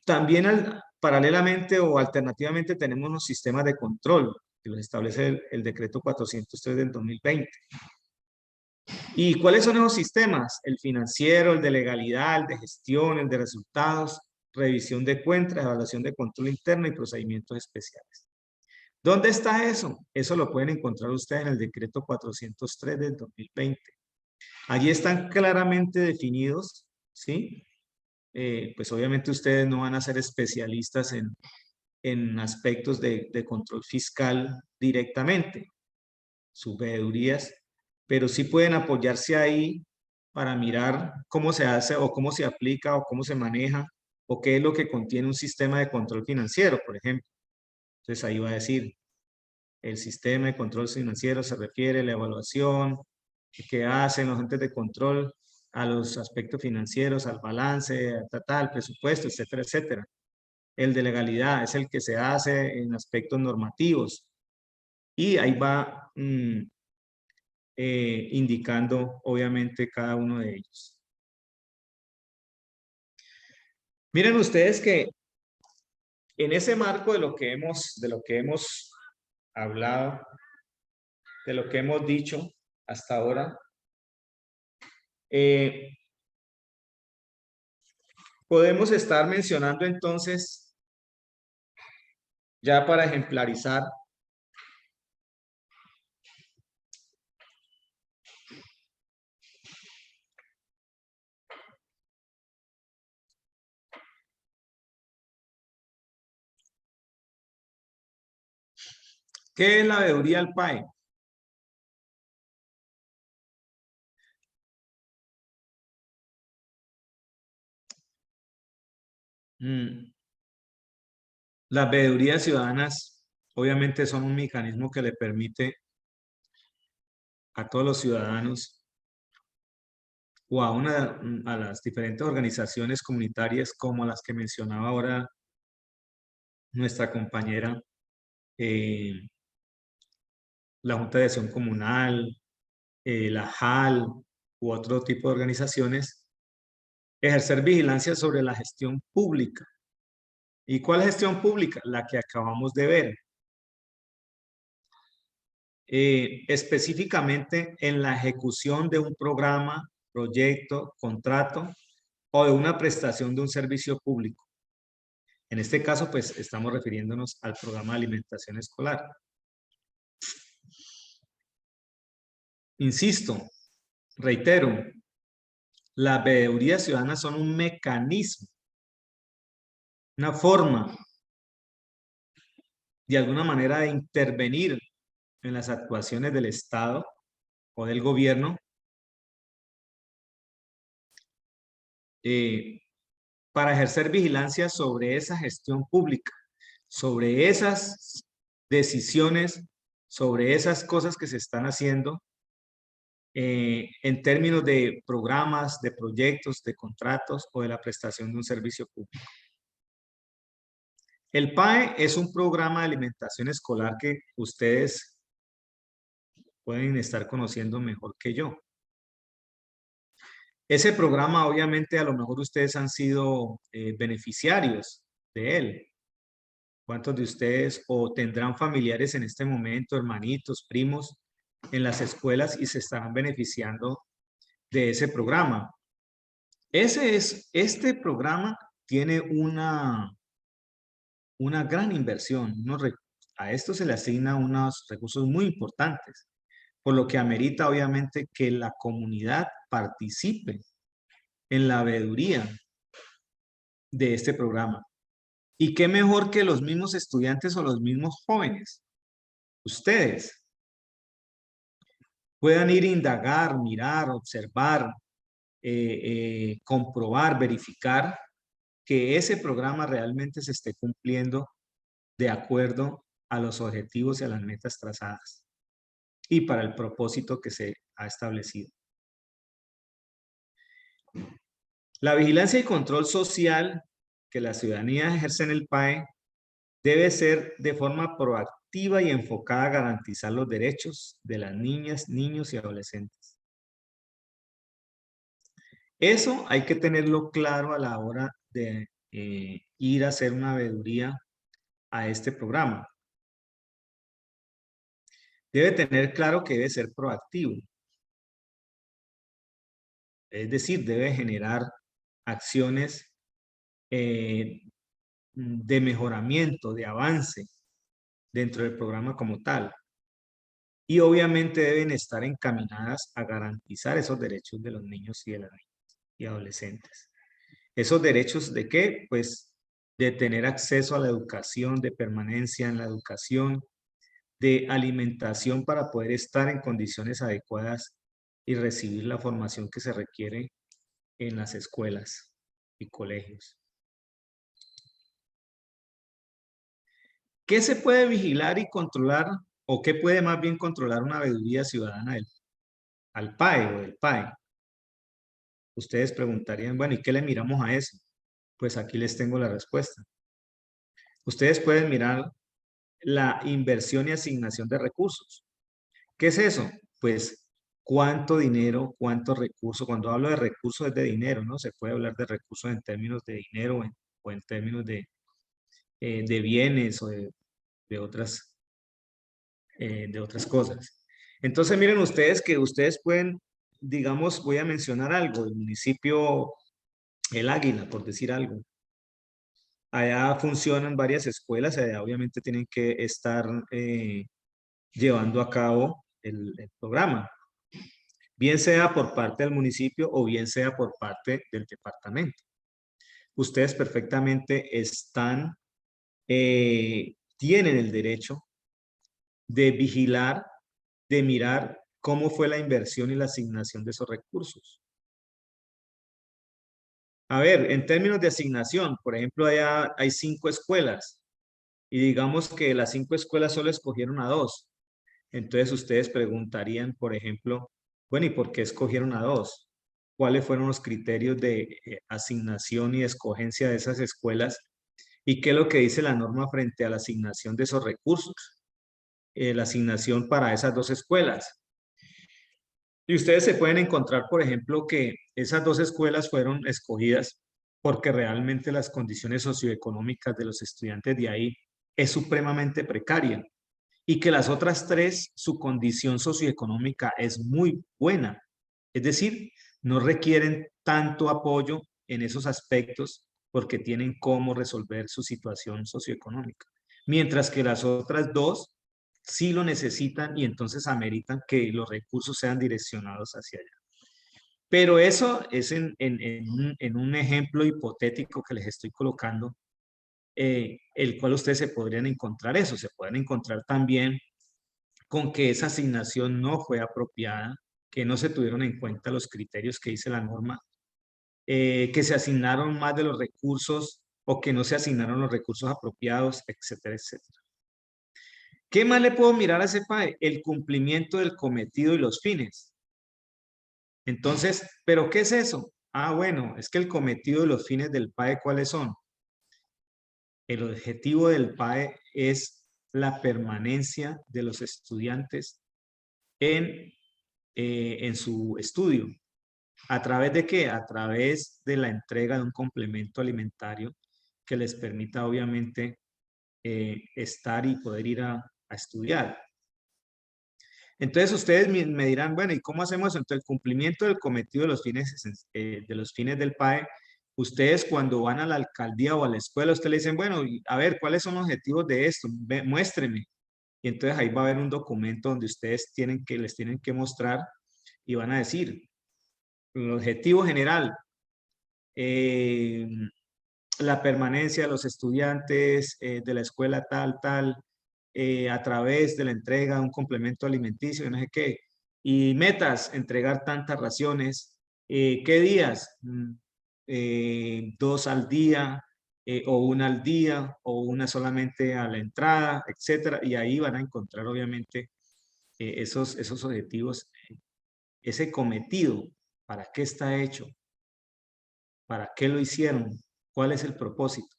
También paralelamente o alternativamente tenemos los sistemas de control que los establece el decreto 403 del 2020. ¿Y cuáles son esos sistemas? El financiero, el de legalidad, el de gestión, el de resultados, revisión de cuentas, evaluación de control interno y procedimientos especiales. ¿Dónde está eso? Eso lo pueden encontrar ustedes en el decreto 403 del 2020. Allí están claramente definidos, ¿sí? Pues obviamente ustedes no van a ser especialistas en aspectos de control fiscal directamente, sus veedurías, pero sí pueden apoyarse ahí para mirar cómo se hace o cómo se aplica o cómo se maneja o qué es lo que contiene un sistema de control financiero, por ejemplo. Entonces ahí va a decir, el sistema de control financiero se refiere a la evaluación que hacen los entes de control a los aspectos financieros, al balance, al presupuesto, etcétera, etcétera. El de legalidad es el que se hace en aspectos normativos. Y ahí va indicando, obviamente, cada uno de ellos. Miren ustedes que en ese marco de lo que hemos hablado, de lo que hemos dicho hasta ahora, podemos estar mencionando entonces, ya para ejemplarizar, ¿qué es la veeduría al PAE? Las veedurías ciudadanas obviamente son un mecanismo que le permite a todos los ciudadanos o a las diferentes organizaciones comunitarias como las que mencionaba ahora nuestra compañera, la Junta de Acción Comunal, la JAL u otro tipo de organizaciones, ejercer vigilancia sobre la gestión pública. ¿Y cuál gestión pública? La que acabamos de ver. Específicamente en la ejecución de un programa, proyecto, contrato o de una prestación de un servicio público. En este caso, pues, estamos refiriéndonos al programa de alimentación escolar. Insisto, reitero, las veedurías ciudadanas son un mecanismo, una forma, de alguna manera, de intervenir en las actuaciones del Estado o del gobierno para ejercer vigilancia sobre esa gestión pública, sobre esas decisiones, sobre esas cosas que se están haciendo en términos de programas, de proyectos, de contratos o de la prestación de un servicio público. El PAE es un programa de alimentación escolar que ustedes pueden estar conociendo mejor que yo. Ese programa, obviamente, a lo mejor ustedes han sido beneficiarios de él. ¿Cuántos de ustedes o tendrán familiares en este momento, hermanitos, primos, en las escuelas y se estarán beneficiando de ese programa? Este programa tiene una gran inversión. A esto se le asigna unos recursos muy importantes, por lo que amerita obviamente que la comunidad participe en la veeduría de este programa. ¿Y qué mejor que los mismos estudiantes o los mismos jóvenes? Ustedes puedan ir a indagar, mirar, observar, comprobar, verificar que ese programa realmente se esté cumpliendo de acuerdo a los objetivos y a las metas trazadas y para el propósito que se ha establecido. La vigilancia y control social que la ciudadanía ejerce en el PAE debe ser de forma proactiva y enfocada a garantizar los derechos de las niñas, niños y adolescentes. Eso hay que tenerlo claro a la hora de ir a hacer una veeduría a este programa. Debe tener claro que debe ser proactivo. Es decir, debe generar acciones de mejoramiento, de avance dentro del programa como tal. Y obviamente deben estar encaminadas a garantizar esos derechos de los niños y de las niñas y adolescentes. ¿Esos derechos de qué? Pues de tener acceso a la educación, de permanencia en la educación, de alimentación para poder estar en condiciones adecuadas y recibir la formación que se requiere en las escuelas y colegios. ¿Qué se puede vigilar y controlar o qué puede más bien controlar una veeduría ciudadana al PAE o del PAE? Ustedes preguntarían, bueno, ¿y qué le miramos a eso? Pues aquí les tengo la respuesta. Ustedes pueden mirar la inversión y asignación de recursos. ¿Qué es eso? Pues cuánto dinero, cuántos recursos. Cuando hablo de recursos es de dinero, ¿no? Se puede hablar de recursos en términos de dinero o en términos de bienes o de otras cosas. Entonces miren ustedes que ustedes pueden, digamos, voy a mencionar algo, el municipio El Águila, por decir algo. Allá funcionan varias escuelas, allá obviamente tienen que estar llevando a cabo el programa, bien sea por parte del municipio o bien sea por parte del departamento. Ustedes perfectamente tienen el derecho de vigilar, de mirar cómo fue la inversión y la asignación de esos recursos. A ver, en términos de asignación, por ejemplo, allá hay 5 escuelas y digamos que las 5 escuelas solo escogieron a 2. Entonces ustedes preguntarían, por ejemplo, bueno, ¿y por qué escogieron a 2? ¿Cuáles fueron los criterios de asignación y escogencia de esas escuelas? ¿Y qué es lo que dice la norma frente a la asignación de esos recursos? La asignación para esas 2 escuelas. Y ustedes se pueden encontrar, por ejemplo, que esas 2 escuelas fueron escogidas porque realmente las condiciones socioeconómicas de los estudiantes de ahí es supremamente precaria y que las otras 3, su condición socioeconómica es muy buena. Es decir, no requieren tanto apoyo en esos aspectos porque tienen cómo resolver su situación socioeconómica. Mientras que las otras 2 sí lo necesitan y entonces ameritan que los recursos sean direccionados hacia allá. Pero eso es en un ejemplo hipotético que les estoy colocando, el cual ustedes se podrían encontrar eso. Se pueden encontrar también con que esa asignación no fue apropiada, que no se tuvieron en cuenta los criterios que dice la norma, que se asignaron más de los recursos o que no se asignaron los recursos apropiados, etcétera, etcétera. ¿Qué más le puedo mirar a ese PAE? El cumplimiento del cometido y los fines. Entonces, ¿pero qué es eso? Ah, bueno, es que el cometido y los fines del PAE, ¿cuáles son? El objetivo del PAE es la permanencia de los estudiantes en su estudio. ¿A través de qué? A través de la entrega de un complemento alimentario que les permita, obviamente, estar y poder ir a estudiar. Entonces ustedes me dirán, bueno, ¿y cómo hacemos eso? Entonces el cumplimiento del cometido de los fines del PAE, ustedes cuando van a la alcaldía o a la escuela, ustedes le dicen, bueno, a ver, ¿cuáles son los objetivos de esto? Muéstreme. Y entonces ahí va a haber un documento donde ustedes les tienen que mostrar y van a decir, el objetivo general, la permanencia de los estudiantes de la escuela tal, a través de la entrega de un complemento alimenticio, no sé qué. Y metas, entregar tantas raciones. ¿Qué días? 2 al día, o 1 al día, o una solamente a la entrada, etcétera. Y ahí van a encontrar, obviamente, esos objetivos, ese cometido, ¿para qué está hecho? ¿Para qué lo hicieron? ¿Cuál es el propósito?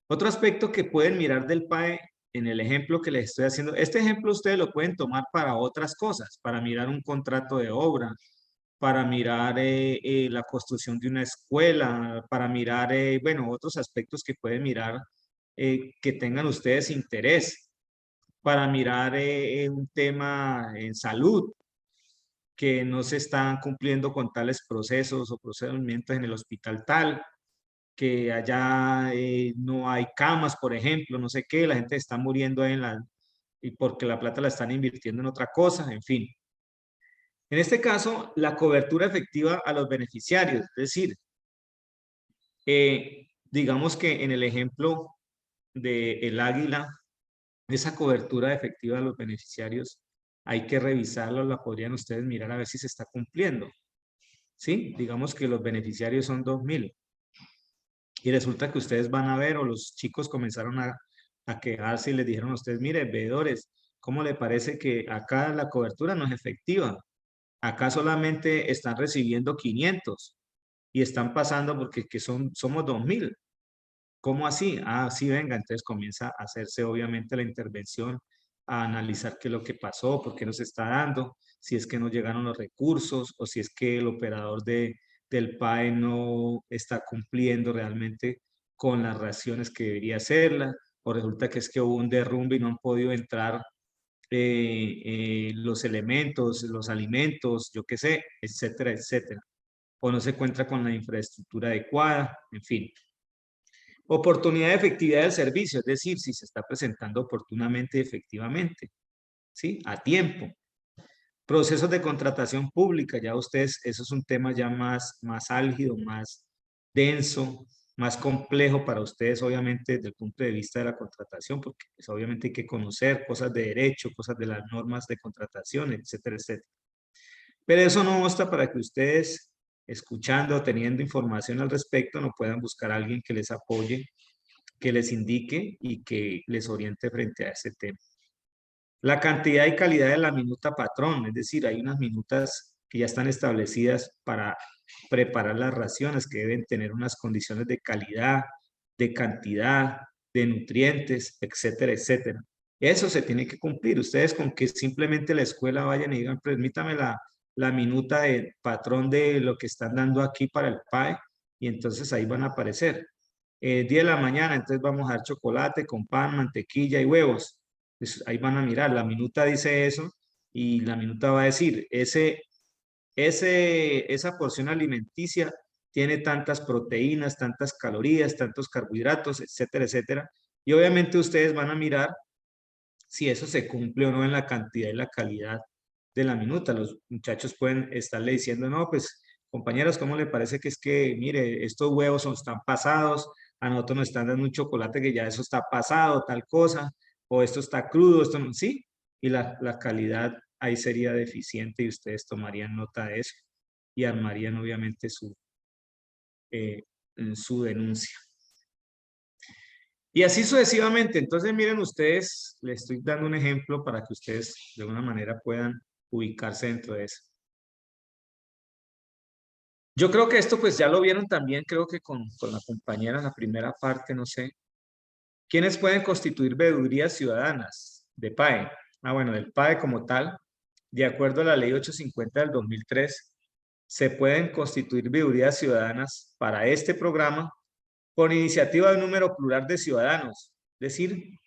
Otro aspecto que pueden mirar del PAE en el ejemplo que les estoy haciendo, este ejemplo ustedes lo pueden tomar para otras cosas, para mirar un contrato de obra, para mirar la construcción de una escuela, para mirar, bueno, otros aspectos que pueden mirar que tengan ustedes interés, para mirar un tema en salud, que no se están cumpliendo con tales procesos o procedimientos en el hospital tal, que allá no hay camas, por ejemplo, no sé qué, la gente está muriendo y porque la plata la están invirtiendo en otra cosa, en fin. En este caso, la cobertura efectiva a los beneficiarios, es decir, digamos que en el ejemplo del águila, esa cobertura efectiva a los beneficiarios, hay que revisarlo, la podrían ustedes mirar a ver si se está cumpliendo. ¿Sí? Digamos que los beneficiarios son 2.000. Y resulta que ustedes van a ver, o los chicos comenzaron a quejarse y les dijeron a ustedes, mire, veedores, ¿cómo le parece que acá la cobertura no es efectiva? Acá solamente están recibiendo 500 y están pasando porque somos 2.000. ¿Cómo así? Ah, sí, venga, entonces comienza a hacerse obviamente la intervención, a analizar qué es lo que pasó, por qué no se está dando, si es que no llegaron los recursos o si es que el operador del PAE no está cumpliendo realmente con las raciones que debería hacerla, o resulta que es que hubo un derrumbe y no han podido entrar los elementos, los alimentos, yo qué sé, etcétera, etcétera. O no se encuentra con la infraestructura adecuada, en fin. Oportunidad de efectividad del servicio, es decir, si se está presentando oportunamente y efectivamente, ¿sí? A tiempo. Procesos de contratación pública, ya ustedes, eso es un tema ya más álgido, más denso, más complejo para ustedes, obviamente, desde el punto de vista de la contratación, porque pues, obviamente hay que conocer cosas de derecho, cosas de las normas de contratación, etcétera, etcétera. Pero eso no basta para que ustedes, escuchando, teniendo información al respecto, no puedan buscar a alguien que les apoye, que les indique y que les oriente frente a ese tema. La cantidad y calidad de la minuta patrón, es decir, hay unas minutas que ya están establecidas para preparar las raciones que deben tener unas condiciones de calidad, de cantidad, de nutrientes, etcétera, etcétera. Eso se tiene que cumplir. Ustedes con que simplemente la escuela vayan y digan, permítame la minuta de patrón de lo que están dando aquí para el PAE y entonces ahí van a aparecer. 10 de la mañana, entonces vamos a dar chocolate con pan, mantequilla y huevos. Pues ahí van a mirar, la minuta dice eso y la minuta va a decir, esa porción alimenticia tiene tantas proteínas, tantas calorías, tantos carbohidratos, etcétera, etcétera. Y obviamente ustedes van a mirar si eso se cumple o no en la cantidad y la calidad de la minuta. Los muchachos pueden estarle diciendo, no, pues compañeros, ¿cómo le parece que es que, mire, estos huevos están pasados, a nosotros nos están dando un chocolate que ya eso está pasado, tal cosa, o esto está crudo, esto no, sí, y la calidad ahí sería deficiente y ustedes tomarían nota de eso y armarían obviamente eh, su denuncia. Y así sucesivamente. Entonces, miren ustedes, les estoy dando un ejemplo para que ustedes de alguna manera puedan ubicarse dentro de eso. Yo creo que esto pues ya lo vieron también, creo que con la compañera en la primera parte, no sé. ¿Quiénes pueden constituir veedurías ciudadanas de PAE? Ah, bueno, del PAE como tal. de acuerdo a la Ley 850 del 2003, se pueden constituir veedurías ciudadanas para este programa por iniciativa de un número plural de ciudadanos. Es decir,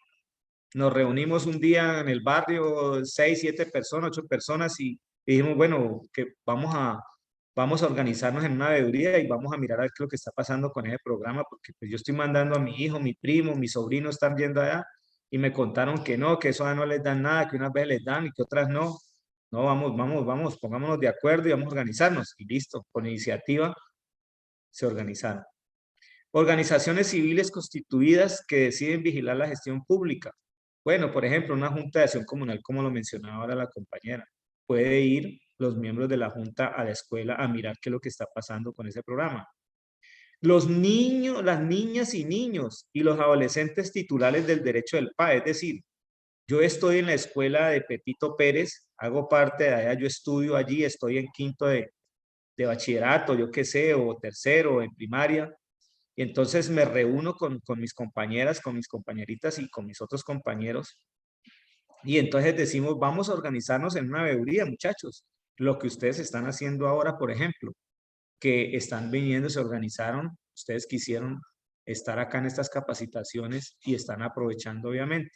nos reunimos un día en el barrio, 6, 7 personas, 8 personas y dijimos, bueno, que vamos a organizarnos en una veeduría y vamos a mirar a ver qué es lo que está pasando con ese programa, porque pues yo estoy mandando a mi hijo, mi primo, mi sobrino están yendo allá y me contaron que no, que eso no les dan nada, que unas veces les dan y que otras no. No, vamos, pongámonos de acuerdo y vamos a organizarnos. Y listo, con iniciativa se organizaron. Organizaciones civiles constituidas que deciden vigilar la gestión pública. Bueno, por ejemplo, una junta de acción comunal, como lo mencionaba ahora la compañera. Puede ir los miembros de la junta a la escuela a mirar qué es lo que está pasando con ese programa. Los niños, las niñas y niños y los adolescentes titulares del derecho del PAE, es decir, yo estoy en la escuela de Pepito Pérez, hago parte de allá, yo estudio allí, estoy en quinto de bachillerato, yo qué sé, o tercero, en primaria, y entonces me reúno con mis compañeras, con mis compañeritas y con mis otros compañeros. Y entonces decimos, vamos a organizarnos en una veeduría, muchachos. Lo que ustedes están haciendo ahora, por ejemplo, que están viniendo, se organizaron, ustedes quisieron estar acá en estas capacitaciones y están aprovechando, obviamente.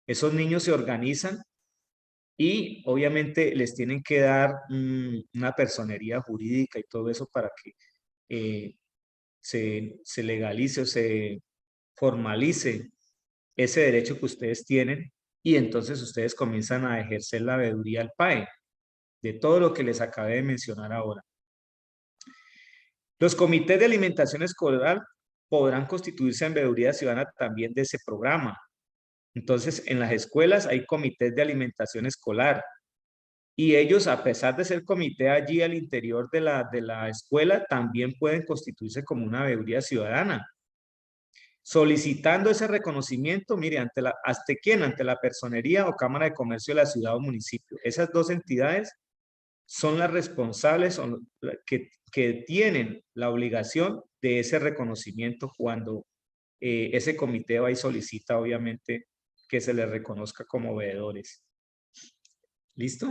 Esos niños se organizan y obviamente les tienen que dar una personería jurídica y todo eso para que se legalice o se formalice ese derecho que ustedes tienen y entonces ustedes comienzan a ejercer la veeduría al PAE, de todo lo que les acabé de mencionar ahora. Los comités de alimentación escolar podrán constituirse en veeduría ciudadana también de ese programa. Entonces, en las escuelas hay comités de alimentación escolar y ellos, a pesar de ser comité allí al interior de la escuela, también pueden constituirse como una veeduría ciudadana. Solicitando ese reconocimiento, mire, ¿ante quién? Ante la Personería o Cámara de Comercio de la ciudad o municipio. Esas dos entidades son las responsables que tienen la obligación de ese reconocimiento cuando ese comité va y solicita, obviamente, que se les reconozca como veedores. ¿Listo?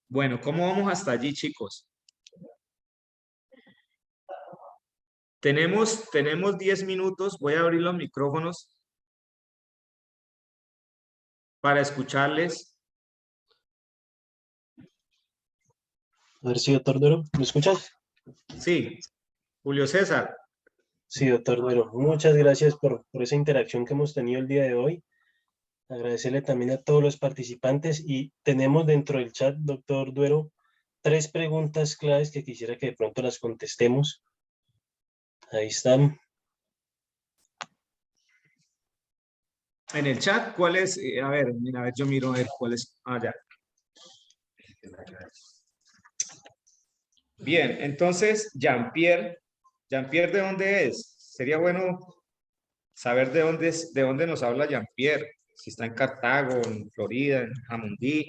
Bueno, ¿cómo vamos hasta allí, chicos? Tenemos 10 minutos. Voy a abrir los micrófonos para escucharles. A ver si, doctor Duero, ¿me escuchas? Sí, Julio César. Sí, doctor Duero, muchas gracias por esa interacción que hemos tenido el día de hoy. Agradecerle también a todos los participantes y tenemos dentro del chat, doctor Duero, 3 preguntas claves que quisiera que de pronto las contestemos. Ahí están. En el chat, ¿cuál es? A ver, mira, a ver, yo miro a ver cuál es. Ah, ya. Bien, entonces, Jean-Pierre, ¿de dónde es? Sería bueno saber de dónde nos habla Jean-Pierre. Si está en Cartago, en Florida, en Jamundí.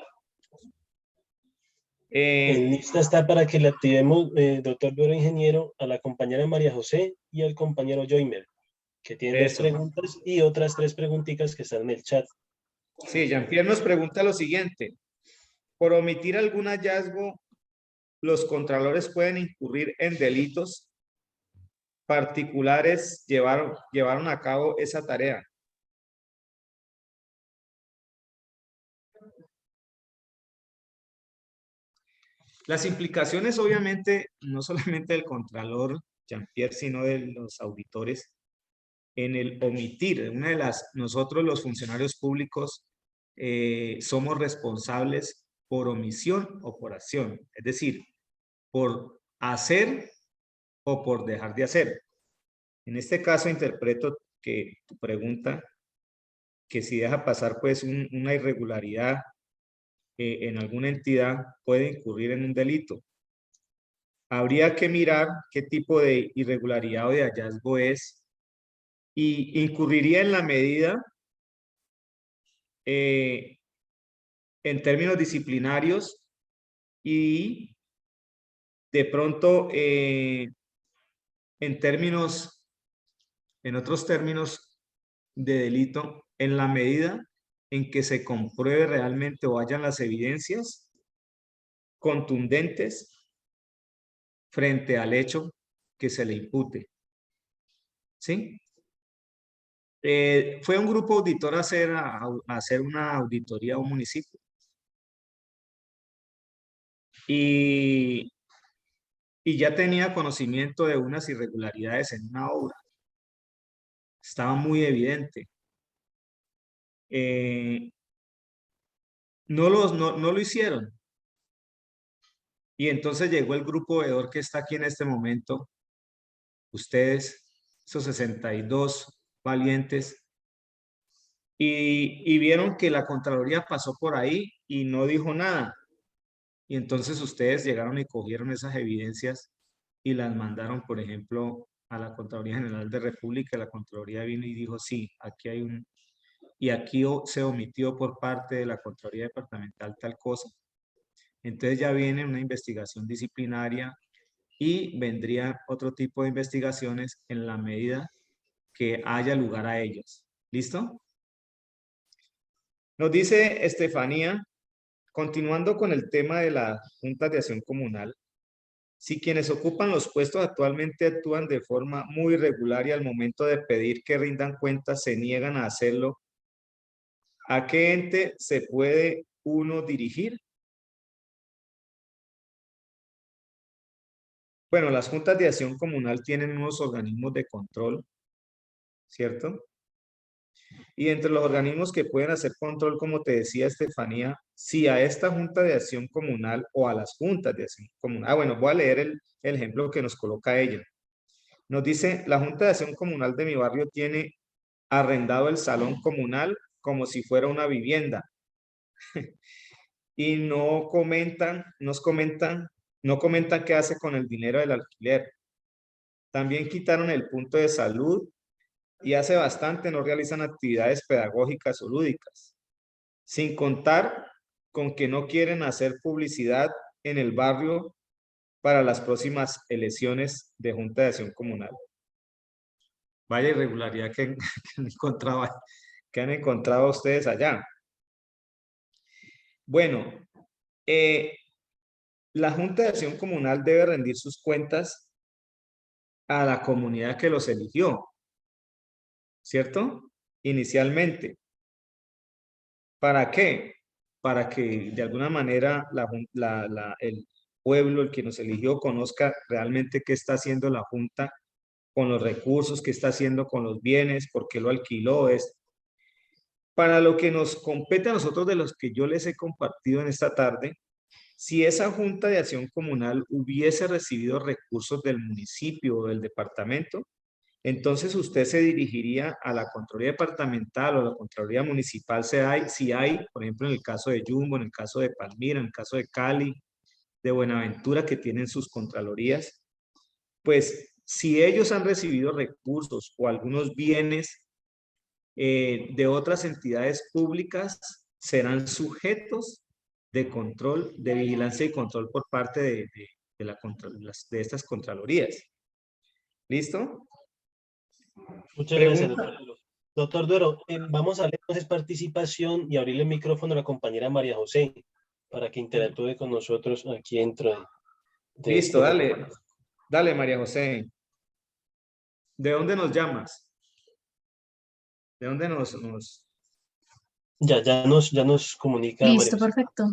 En lista está para que le activemos, doctor Duero Ingeniero, a la compañera María José y al compañero Joimer, que tienen 2 Eso. preguntas y otras 3 preguntitas que están en el chat. Sí, Jean-Pierre nos pregunta lo siguiente. Por omitir algún hallazgo, los contralores pueden incurrir en delitos particulares, llevaron a cabo esa tarea. Las implicaciones, obviamente, no solamente del contralor Jean-Pierre, sino de los auditores, en el omitir. Nosotros los funcionarios públicos somos responsables por omisión o por acción, es decir, por hacer o por dejar de hacer. En este caso interpreto que tu pregunta, que si deja pasar pues una irregularidad en alguna entidad, puede incurrir en un delito. Habría que mirar qué tipo de irregularidad o de hallazgo es y incurriría en la medida en términos disciplinarios y de pronto en otros términos de delito en la medida en que se compruebe realmente o hayan las evidencias contundentes frente al hecho que se le impute. ¿Sí? Fue un grupo auditor a hacer una auditoría a un municipio. Y ya tenía conocimiento de unas irregularidades en una obra. Estaba muy evidente. No lo hicieron. Y entonces llegó el grupo veedor que está aquí en este momento. Ustedes, esos 62 valientes, y vieron que la Contraloría pasó por ahí y no dijo nada. Y entonces ustedes llegaron y cogieron esas evidencias y las mandaron, por ejemplo, a la Contraloría General de República. La Contraloría vino y dijo, sí, aquí hay un... Y aquí se omitió por parte de la Contraloría Departamental tal cosa. Entonces ya viene una investigación disciplinaria y vendría otro tipo de investigaciones en la medida que haya lugar a ellas. ¿Listo? Nos dice Estefanía, continuando con el tema de la Junta de Acción Comunal, si quienes ocupan los puestos actualmente actúan de forma muy irregular y al momento de pedir que rindan cuentas se niegan a hacerlo, ¿a qué ente se puede uno dirigir? Bueno, las juntas de acción comunal tienen unos organismos de control, ¿cierto? Y entre los organismos que pueden hacer control, como te decía Estefanía, si a esta junta de acción comunal o a las juntas de acción comunal, bueno, voy a leer el ejemplo que nos coloca ella. Nos dice, la junta de acción comunal de mi barrio tiene arrendado el salón comunal como si fuera una vivienda. Y no comentan qué hace con el dinero del alquiler. También quitaron el punto de salud y hace bastante no realizan actividades pedagógicas o lúdicas. Sin contar con que no quieren hacer publicidad en el barrio para las próximas elecciones de Junta de Acción Comunal. Vaya irregularidad que han encontrado ustedes allá. Bueno, la Junta de Acción Comunal debe rendir sus cuentas a la comunidad que los eligió, ¿cierto? Inicialmente. ¿Para qué? Para que de alguna manera el pueblo, el que nos eligió, conozca realmente qué está haciendo la Junta con los recursos, qué está haciendo con los bienes, por qué lo alquiló. Para lo que nos compete a nosotros, de los que yo les he compartido en esta tarde, si esa Junta de Acción Comunal hubiese recibido recursos del municipio o del departamento, entonces usted se dirigiría a la Contraloría Departamental o a la Contraloría Municipal, si hay, por ejemplo, en el caso de Jumbo, en el caso de Palmira, en el caso de Cali, de Buenaventura, que tienen sus Contralorías, pues si ellos han recibido recursos o algunos bienes de otras entidades públicas, serán sujetos de control, de vigilancia y control por parte de estas Contralorías. ¿Listo? Muchas gracias, doctor Duero. Doctor Duero, vamos a darle entonces participación y abrirle el micrófono a la compañera María José para que interactúe con nosotros aquí dentro de Listo, dale. Dale, María José. ¿De dónde nos llamas? ¿De dónde nos... Ya nos comunica María Listo, José. perfecto.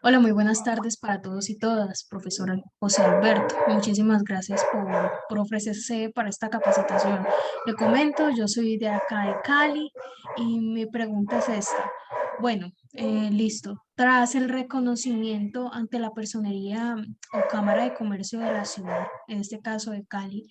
Hola, muy buenas tardes para todos y todas, profesor José Alberto. Muchísimas gracias por ofrecerse para esta capacitación. Le comento, yo soy de acá de Cali y mi pregunta es esta. Bueno, listo. Tras el reconocimiento ante la personería o Cámara de Comercio de la ciudad, en este caso de Cali,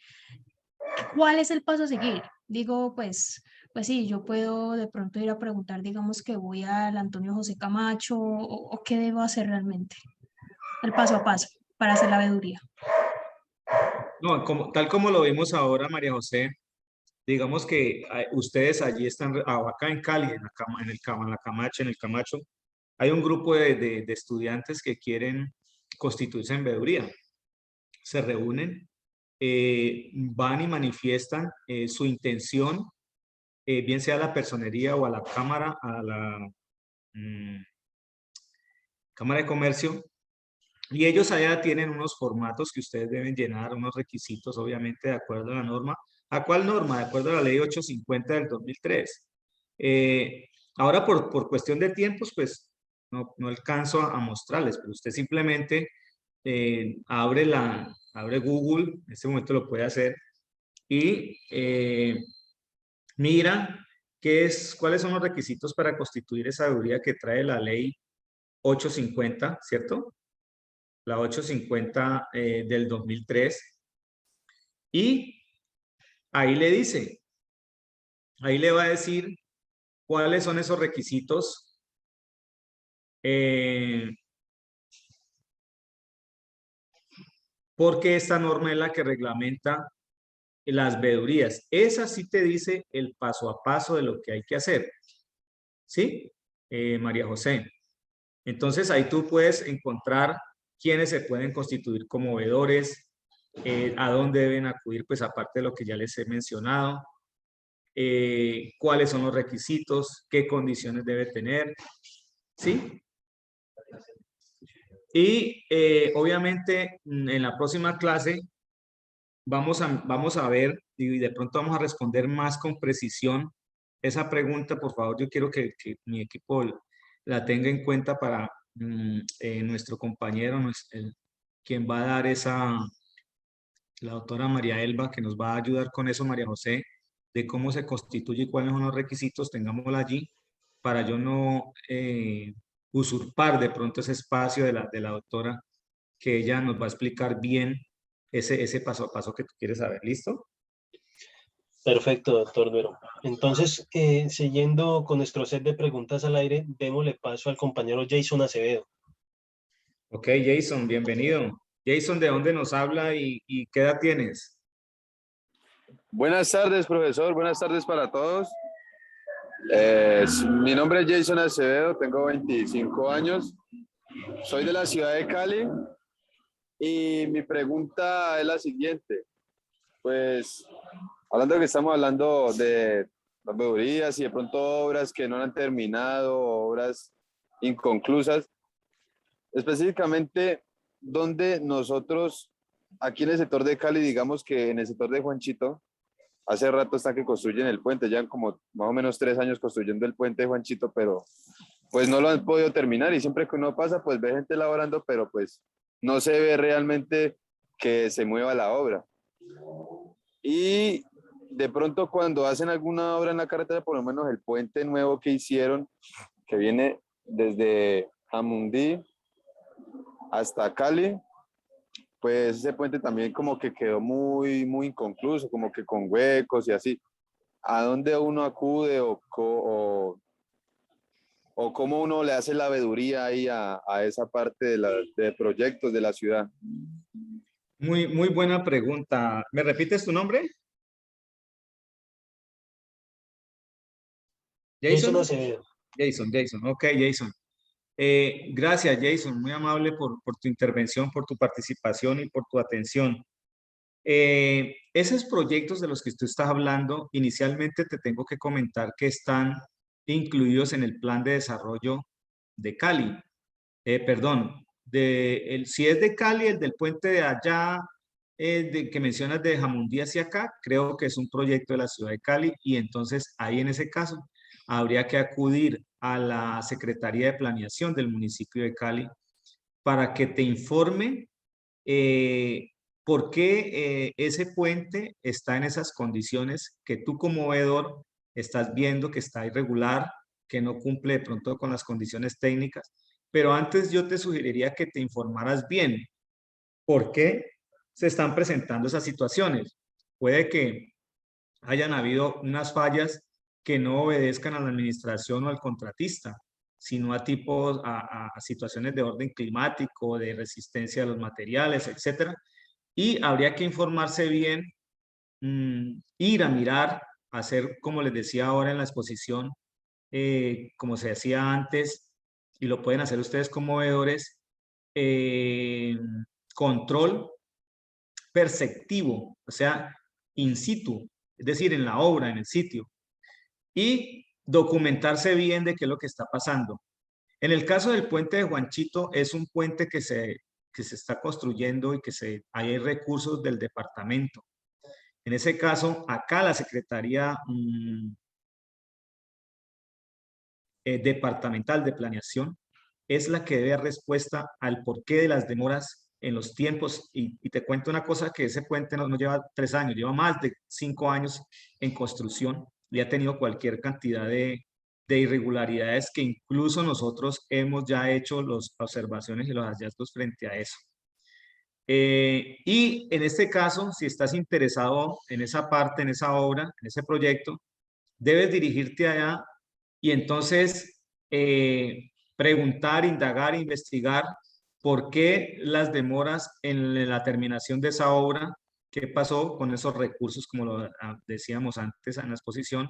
¿cuál es el paso a seguir? Digo, pues sí, yo puedo de pronto ir a preguntar, digamos que voy al Antonio José Camacho o qué debo hacer realmente. El paso a paso para hacer la veeduría. No, tal como lo vimos ahora, María José, digamos que ustedes allí están, acá en Cali, en la Camacho, hay un grupo de estudiantes que quieren constituirse en veeduría. Se reúnen, van y manifiestan su intención bien sea a la personería o a la cámara, Cámara de Comercio, y ellos allá tienen unos formatos que ustedes deben llenar, unos requisitos, obviamente, de acuerdo a la norma. ¿A cuál norma? De acuerdo a la ley 850 del 2003. Ahora, por cuestión de tiempos, pues, no alcanzo a mostrarles, pero usted simplemente abre Google, en este momento lo puede hacer, y mira cuáles son los requisitos para constituir esa veeduría que trae la ley 850, ¿cierto? La 850 del 2003. Y ahí le dice, ahí le va a decir cuáles son esos requisitos porque esta norma es la que reglamenta las veedurías. Esa sí te dice el paso a paso de lo que hay que hacer. ¿Sí? María José. Entonces ahí tú puedes encontrar quiénes se pueden constituir como veedores, a dónde deben acudir, pues aparte de lo que ya les he mencionado, cuáles son los requisitos, qué condiciones debe tener, ¿sí? Y obviamente en la próxima clase vamos a ver y de pronto vamos a responder más con precisión esa pregunta. Por favor, yo quiero que mi equipo la tenga en cuenta para nuestro compañero, quien va a dar la doctora María Elba, que nos va a ayudar con eso, María José, de cómo se constituye y cuáles son los requisitos, tengámosla allí, para yo no usurpar de pronto ese espacio de la doctora, que ella nos va a explicar bien ese paso a paso que tú quieres saber. ¿Listo? Perfecto, doctor Duero. Entonces, siguiendo con nuestro set de preguntas al aire, démosle paso al compañero Jason Acevedo. Ok, Jason, bienvenido. Jason, ¿de dónde nos habla y qué edad tienes? Buenas tardes, profesor. Buenas tardes para todos. Mi nombre es Jason Acevedo, tengo 25 años. Soy de la ciudad de Cali y mi pregunta es la siguiente. Pues, hablando de que estamos hablando de las veedurías y de pronto obras que no han terminado, obras inconclusas, específicamente, donde nosotros, aquí en el sector de Cali, digamos que en el sector de Juanchito, hace rato están que construyen el puente, ya como más o menos 3 años construyendo el puente de Juanchito, pero pues no lo han podido terminar y siempre que uno pasa, pues ve gente laborando, pero pues no se ve realmente que se mueva la obra. Y de pronto cuando hacen alguna obra en la carretera, por lo menos el puente nuevo que hicieron, que viene desde Jamundí hasta Cali, pues ese puente también como que quedó muy inconcluso, como que con huecos y así. ¿A dónde uno acude o cómo uno le hace la veeduría ahí a esa parte de proyectos de la ciudad? Muy buena pregunta. ¿Me repites tu nombre? Jason Jason. Acevedo. Jason. Ok, Jason. Gracias, Jason. Muy amable por tu intervención, por tu participación y por tu atención. Esos proyectos de los que tú estás hablando, inicialmente te tengo que comentar que están incluidos en el plan de desarrollo de Cali. Perdón, si es de Cali, el del puente de allá, que mencionas de Jamundí hacia acá, creo que es un proyecto de la ciudad de Cali y entonces ahí en ese caso habría que acudir a la Secretaría de Planeación del municipio de Cali para que te informe por qué ese puente está en esas condiciones que tú como veedor estás viendo que está irregular, que no cumple de pronto con las condiciones técnicas. Pero antes yo te sugeriría que te informaras bien por qué se están presentando esas situaciones. Puede que hayan habido unas fallas que no obedezcan a la administración o al contratista, sino a situaciones de orden climático, de resistencia a los materiales, etcétera. Y habría que informarse bien, ir a mirar, hacer, como les decía ahora en la exposición, como se hacía antes, y lo pueden hacer ustedes como veedores, control perceptivo, o sea, in situ, es decir, en la obra, en el sitio. y documentarse bien de qué es lo que está pasando. En el caso del puente de Juanchito, es un puente que se está construyendo y que hay recursos del departamento. En ese caso, acá la Secretaría Departamental de Planeación es la que debe dar respuesta al porqué de las demoras en los tiempos. Y te cuento una cosa, que ese puente no lleva 3 años, lleva más de 5 años en construcción y ha tenido cualquier cantidad de irregularidades que incluso nosotros hemos ya hecho las observaciones y los hallazgos frente a eso. Y en este caso, si estás interesado en esa parte, en esa obra, en ese proyecto, debes dirigirte allá y entonces preguntar, indagar, investigar por qué las demoras en la terminación de esa obra, qué pasó con esos recursos, como lo decíamos antes en la exposición,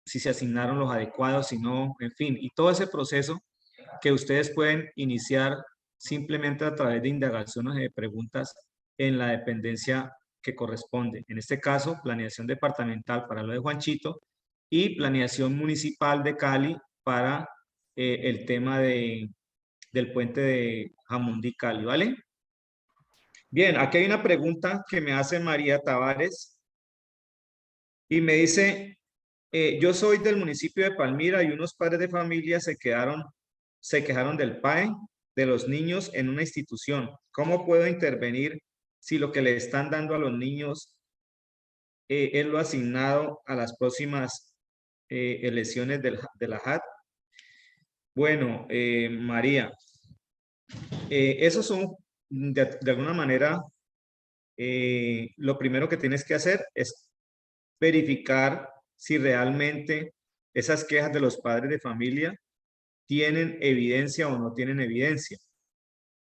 si se asignaron los adecuados, si no, en fin, y todo ese proceso que ustedes pueden iniciar simplemente a través de indagaciones y de preguntas en la dependencia que corresponde. En este caso, planeación departamental para lo de Juanchito y planeación municipal de Cali para el tema del puente de Jamundí Cali, ¿vale? Bien, aquí hay una pregunta que me hace María Tavares y me dice, yo soy del municipio de Palmira y unos padres de familia se quejaron del PAE de los niños en una institución. ¿Cómo puedo intervenir si lo que le están dando a los niños es lo asignado a las próximas elecciones de la JAT? Bueno, María, esos son, de alguna manera, lo primero que tienes que hacer es verificar si realmente esas quejas de los padres de familia tienen evidencia o no tienen evidencia.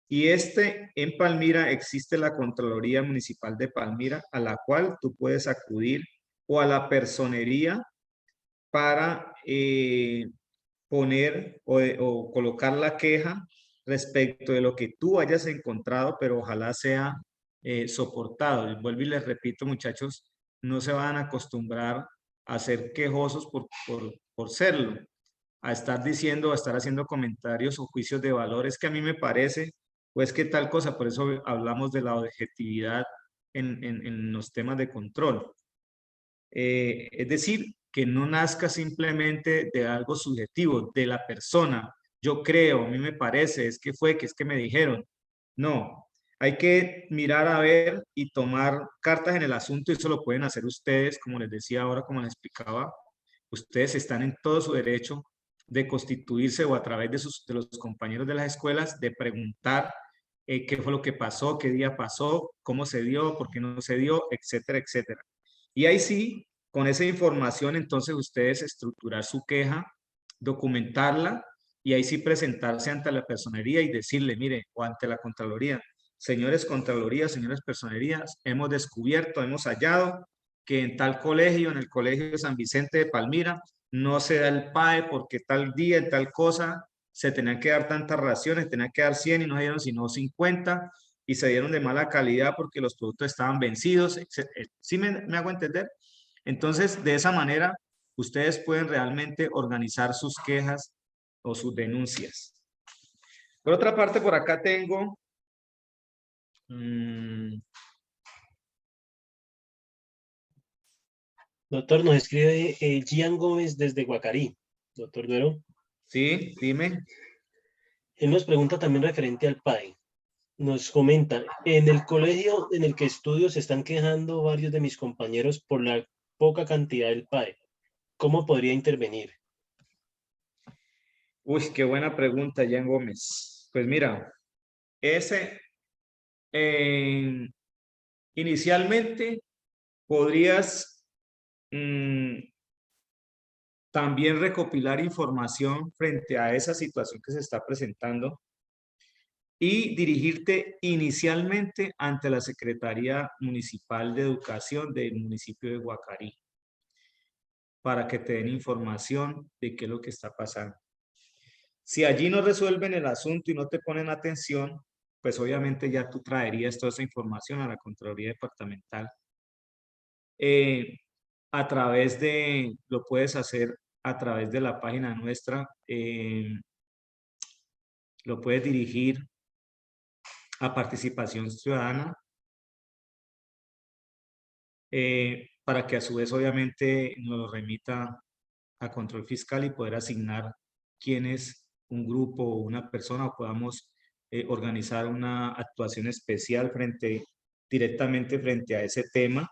Y en Palmira existe la Contraloría Municipal de Palmira, a la cual tú puedes acudir, o a la personería para poner o colocar la queja respecto de lo que tú hayas encontrado, pero ojalá sea soportado. Y vuelvo y les repito, muchachos, no se van a acostumbrar a ser quejosos por serlo, a estar diciendo, a estar haciendo comentarios o juicios de valores que a mí me parece, pues que tal cosa, por eso hablamos de la objetividad en los temas de control. Es decir, que no nazca simplemente de algo subjetivo, de la persona. Yo creo, a mí me parece, es que me dijeron. No, hay que mirar a ver y tomar cartas en el asunto y eso lo pueden hacer ustedes, como les decía ahora, como les explicaba. Ustedes están en todo su derecho de constituirse o a través de los compañeros de las escuelas, de preguntar qué fue lo que pasó, qué día pasó, cómo se dio, por qué no se dio, etcétera, etcétera. Y ahí sí, con esa información, entonces ustedes estructurar su queja, documentarla y ahí sí presentarse ante la personería y decirle, mire, o ante la Contraloría, señores Contraloría, señores Personerías, hemos descubierto, hemos hallado que en tal colegio, en el Colegio de San Vicente de Palmira, no se da el PAE porque tal día, en tal cosa, se tenían que dar tantas raciones, tenían que dar 100 y no dieron sino 50 y se dieron de mala calidad porque los productos estaban vencidos. ¿Sí me hago entender? Entonces, de esa manera, ustedes pueden realmente organizar sus quejas o sus denuncias. Por otra parte, por acá tengo... Doctor, nos escribe Gian Gómez desde Guacarí. Doctor Duero. Sí, dime. Él nos pregunta también referente al PAE. Nos comenta, en el colegio en el que estudio se están quejando varios de mis compañeros por la poca cantidad del PAE. ¿Cómo podría intervenir? Uy, qué buena pregunta, Gian Gómez. Pues mira, inicialmente podrías también recopilar información frente a esa situación que se está presentando y dirigirte inicialmente ante la Secretaría Municipal de Educación del municipio de Guacarí para que te den información de qué es lo que está pasando. Si allí no resuelven el asunto y no te ponen atención, pues obviamente ya tú traerías toda esa información a la Contraloría Departamental. lo puedes hacer a través de la página nuestra, lo puedes dirigir a Participación Ciudadana, para que a su vez obviamente nos lo remita a Control Fiscal y poder asignar quién es un grupo o una persona, o podamos organizar una actuación especial directamente frente a ese tema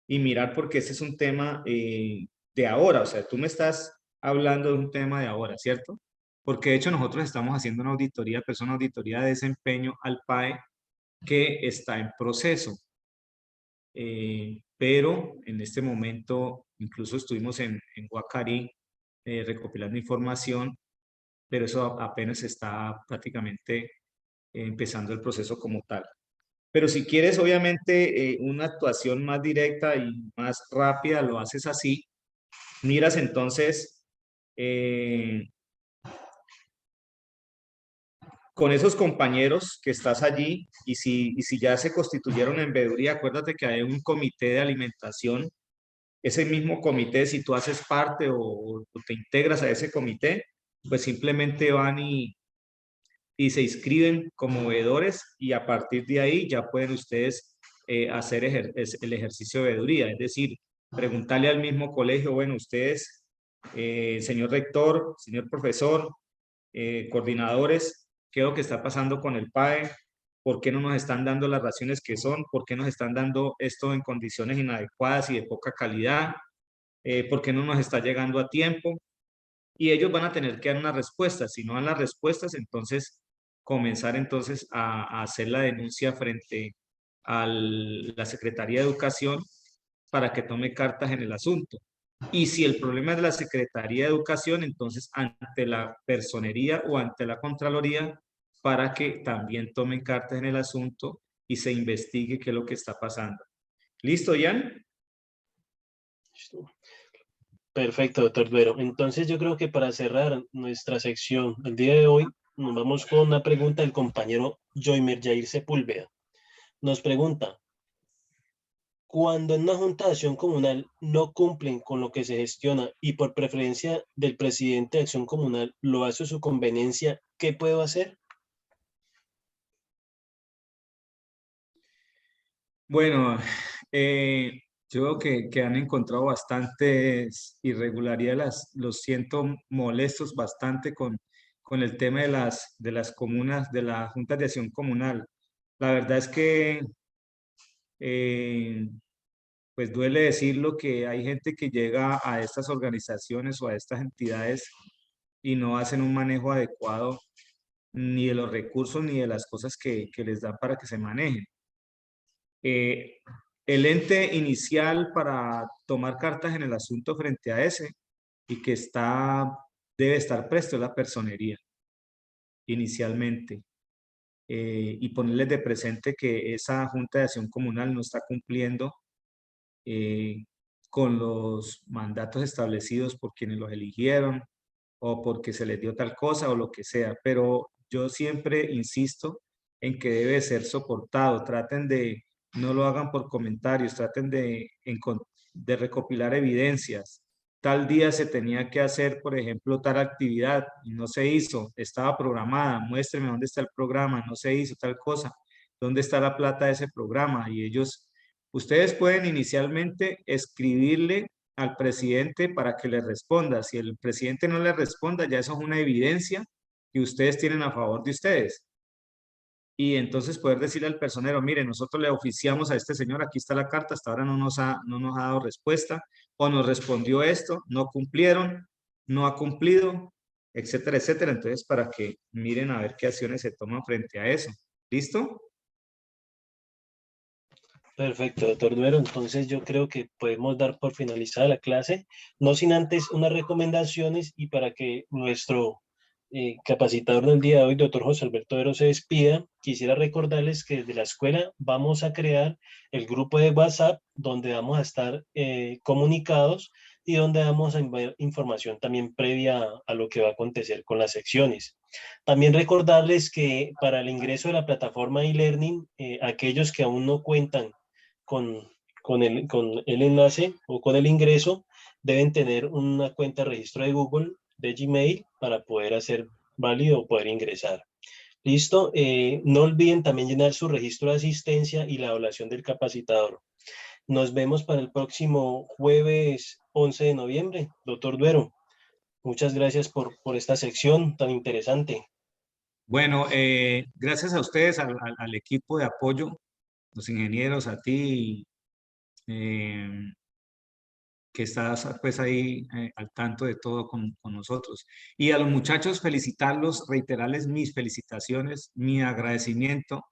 y mirar, porque ese es un tema de ahora. O sea, tú me estás hablando de un tema de ahora, ¿cierto? Porque de hecho nosotros estamos haciendo una auditoría, pero es una auditoría de desempeño al PAE que está en proceso. Pero en este momento, incluso estuvimos en Guacarí recopilando información, pero eso apenas está prácticamente empezando el proceso como tal. Pero si quieres, obviamente, una actuación más directa y más rápida, lo haces así. Miras entonces con esos compañeros que estás allí, y si ya se constituyeron en veeduría, acuérdate que hay un comité de alimentación. Ese mismo comité, si tú haces parte o te integras a ese comité, pues simplemente van y se inscriben como veedores, y a partir de ahí ya pueden ustedes hacer el ejercicio de veeduría. Es decir, preguntarle al mismo colegio, bueno, ustedes, señor rector, señor profesor, coordinadores, ¿qué es lo que está pasando con el PAE? ¿Por qué no nos están dando las raciones que son? ¿Por qué nos están dando esto en condiciones inadecuadas y de poca calidad? ¿Por qué no nos está llegando a tiempo? Y ellos van a tener que dar una respuesta. Si no dan las respuestas, entonces comenzar entonces a hacer la denuncia frente a la Secretaría de Educación para que tome cartas en el asunto. Y si el problema es de la Secretaría de Educación, entonces ante la Personería o ante la Contraloría, para que también tomen cartas en el asunto y se investigue qué es lo que está pasando. ¿Listo, Jan? Perfecto, doctor Duero. Entonces yo creo que para cerrar nuestra sección el día de hoy, nos vamos con una pregunta del compañero Joymer Jair Sepúlveda. Nos pregunta: cuando en una junta de acción comunal no cumplen con lo que se gestiona y por preferencia del presidente de acción comunal lo hace a su conveniencia, ¿qué puedo hacer? Bueno, yo creo que han encontrado bastantes irregularidades, los siento molestos bastante con el tema de las comunas, de las juntas de acción comunal. La verdad es que, eh, pues duele decirlo, que hay gente que llega a estas organizaciones o a estas entidades y no hacen un manejo adecuado ni de los recursos ni de las cosas que les dan para que se manejen. El ente inicial para tomar cartas en el asunto frente a ese y que debe estar presto es la personería inicialmente, y ponerles de presente que esa Junta de Acción Comunal no está cumpliendo con los mandatos establecidos por quienes los eligieron, o porque se les dio tal cosa o lo que sea, pero yo siempre insisto en que debe ser soportado. No lo hagan por comentarios, traten de recopilar evidencias. Tal día se tenía que hacer, por ejemplo, tal actividad y no se hizo, estaba programada, muéstreme dónde está el programa, no se hizo tal cosa, dónde está la plata de ese programa. Y ustedes pueden inicialmente escribirle al presidente para que le responda. Si el presidente no le responda, ya eso es una evidencia que ustedes tienen a favor de ustedes. Y entonces poder decirle al personero, mire, nosotros le oficiamos a este señor, aquí está la carta, hasta ahora no nos ha dado respuesta, o nos respondió esto, no cumplieron, no ha cumplido, etcétera, etcétera. Entonces, para que miren a ver qué acciones se toman frente a eso. ¿Listo? Perfecto, doctor Duero. Entonces yo creo que podemos dar por finalizada la clase, no sin antes unas recomendaciones, y para que nuestro capacitador del día de hoy, doctor José Alberto Duero, se despida, quisiera recordarles que desde la escuela vamos a crear el grupo de WhatsApp donde vamos a estar comunicados y donde vamos a enviar información también previa a lo que va a acontecer con las secciones. También recordarles que para el ingreso de la plataforma e-learning, aquellos que aún no cuentan con con el enlace o con el ingreso, deben tener una cuenta de registro de Google, de Gmail, para poder hacer válido o poder ingresar. Listo. No olviden también llenar su registro de asistencia y la evaluación del capacitador. Nos vemos para el próximo jueves 11 de noviembre. Doctor Duero, muchas gracias por esta sección tan interesante. Bueno, gracias a ustedes, al equipo de apoyo, los ingenieros, a ti, que estás pues ahí al tanto de todo con nosotros. Y a los muchachos felicitarlos, reiterarles mis felicitaciones, mi agradecimiento.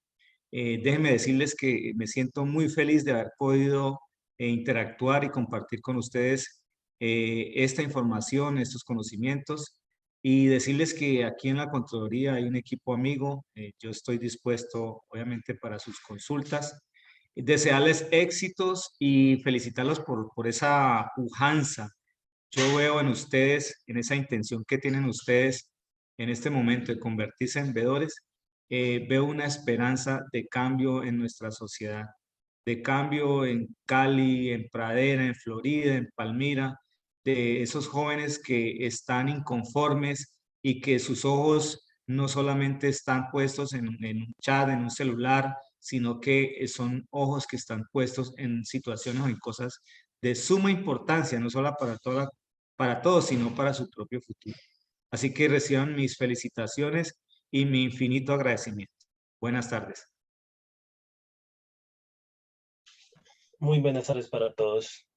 Déjenme decirles que me siento muy feliz de haber podido interactuar y compartir con ustedes esta información, estos conocimientos, y decirles que aquí en la Contraloría hay un equipo amigo. Yo estoy dispuesto, obviamente, para sus consultas. Desearles éxitos y felicitarlos por esa pujanza. Yo veo en ustedes, en esa intención que tienen ustedes en este momento de convertirse en veedores, veo una esperanza de cambio en nuestra sociedad, de cambio en Cali, en Pradera, en Florida, en Palmira, de esos jóvenes que están inconformes y que sus ojos no solamente están puestos en un chat, en un celular, sino que son ojos que están puestos en situaciones o en cosas de suma importancia, no solo para todos, sino para su propio futuro. Así que reciban mis felicitaciones y mi infinito agradecimiento. Buenas tardes. Muy buenas tardes para todos.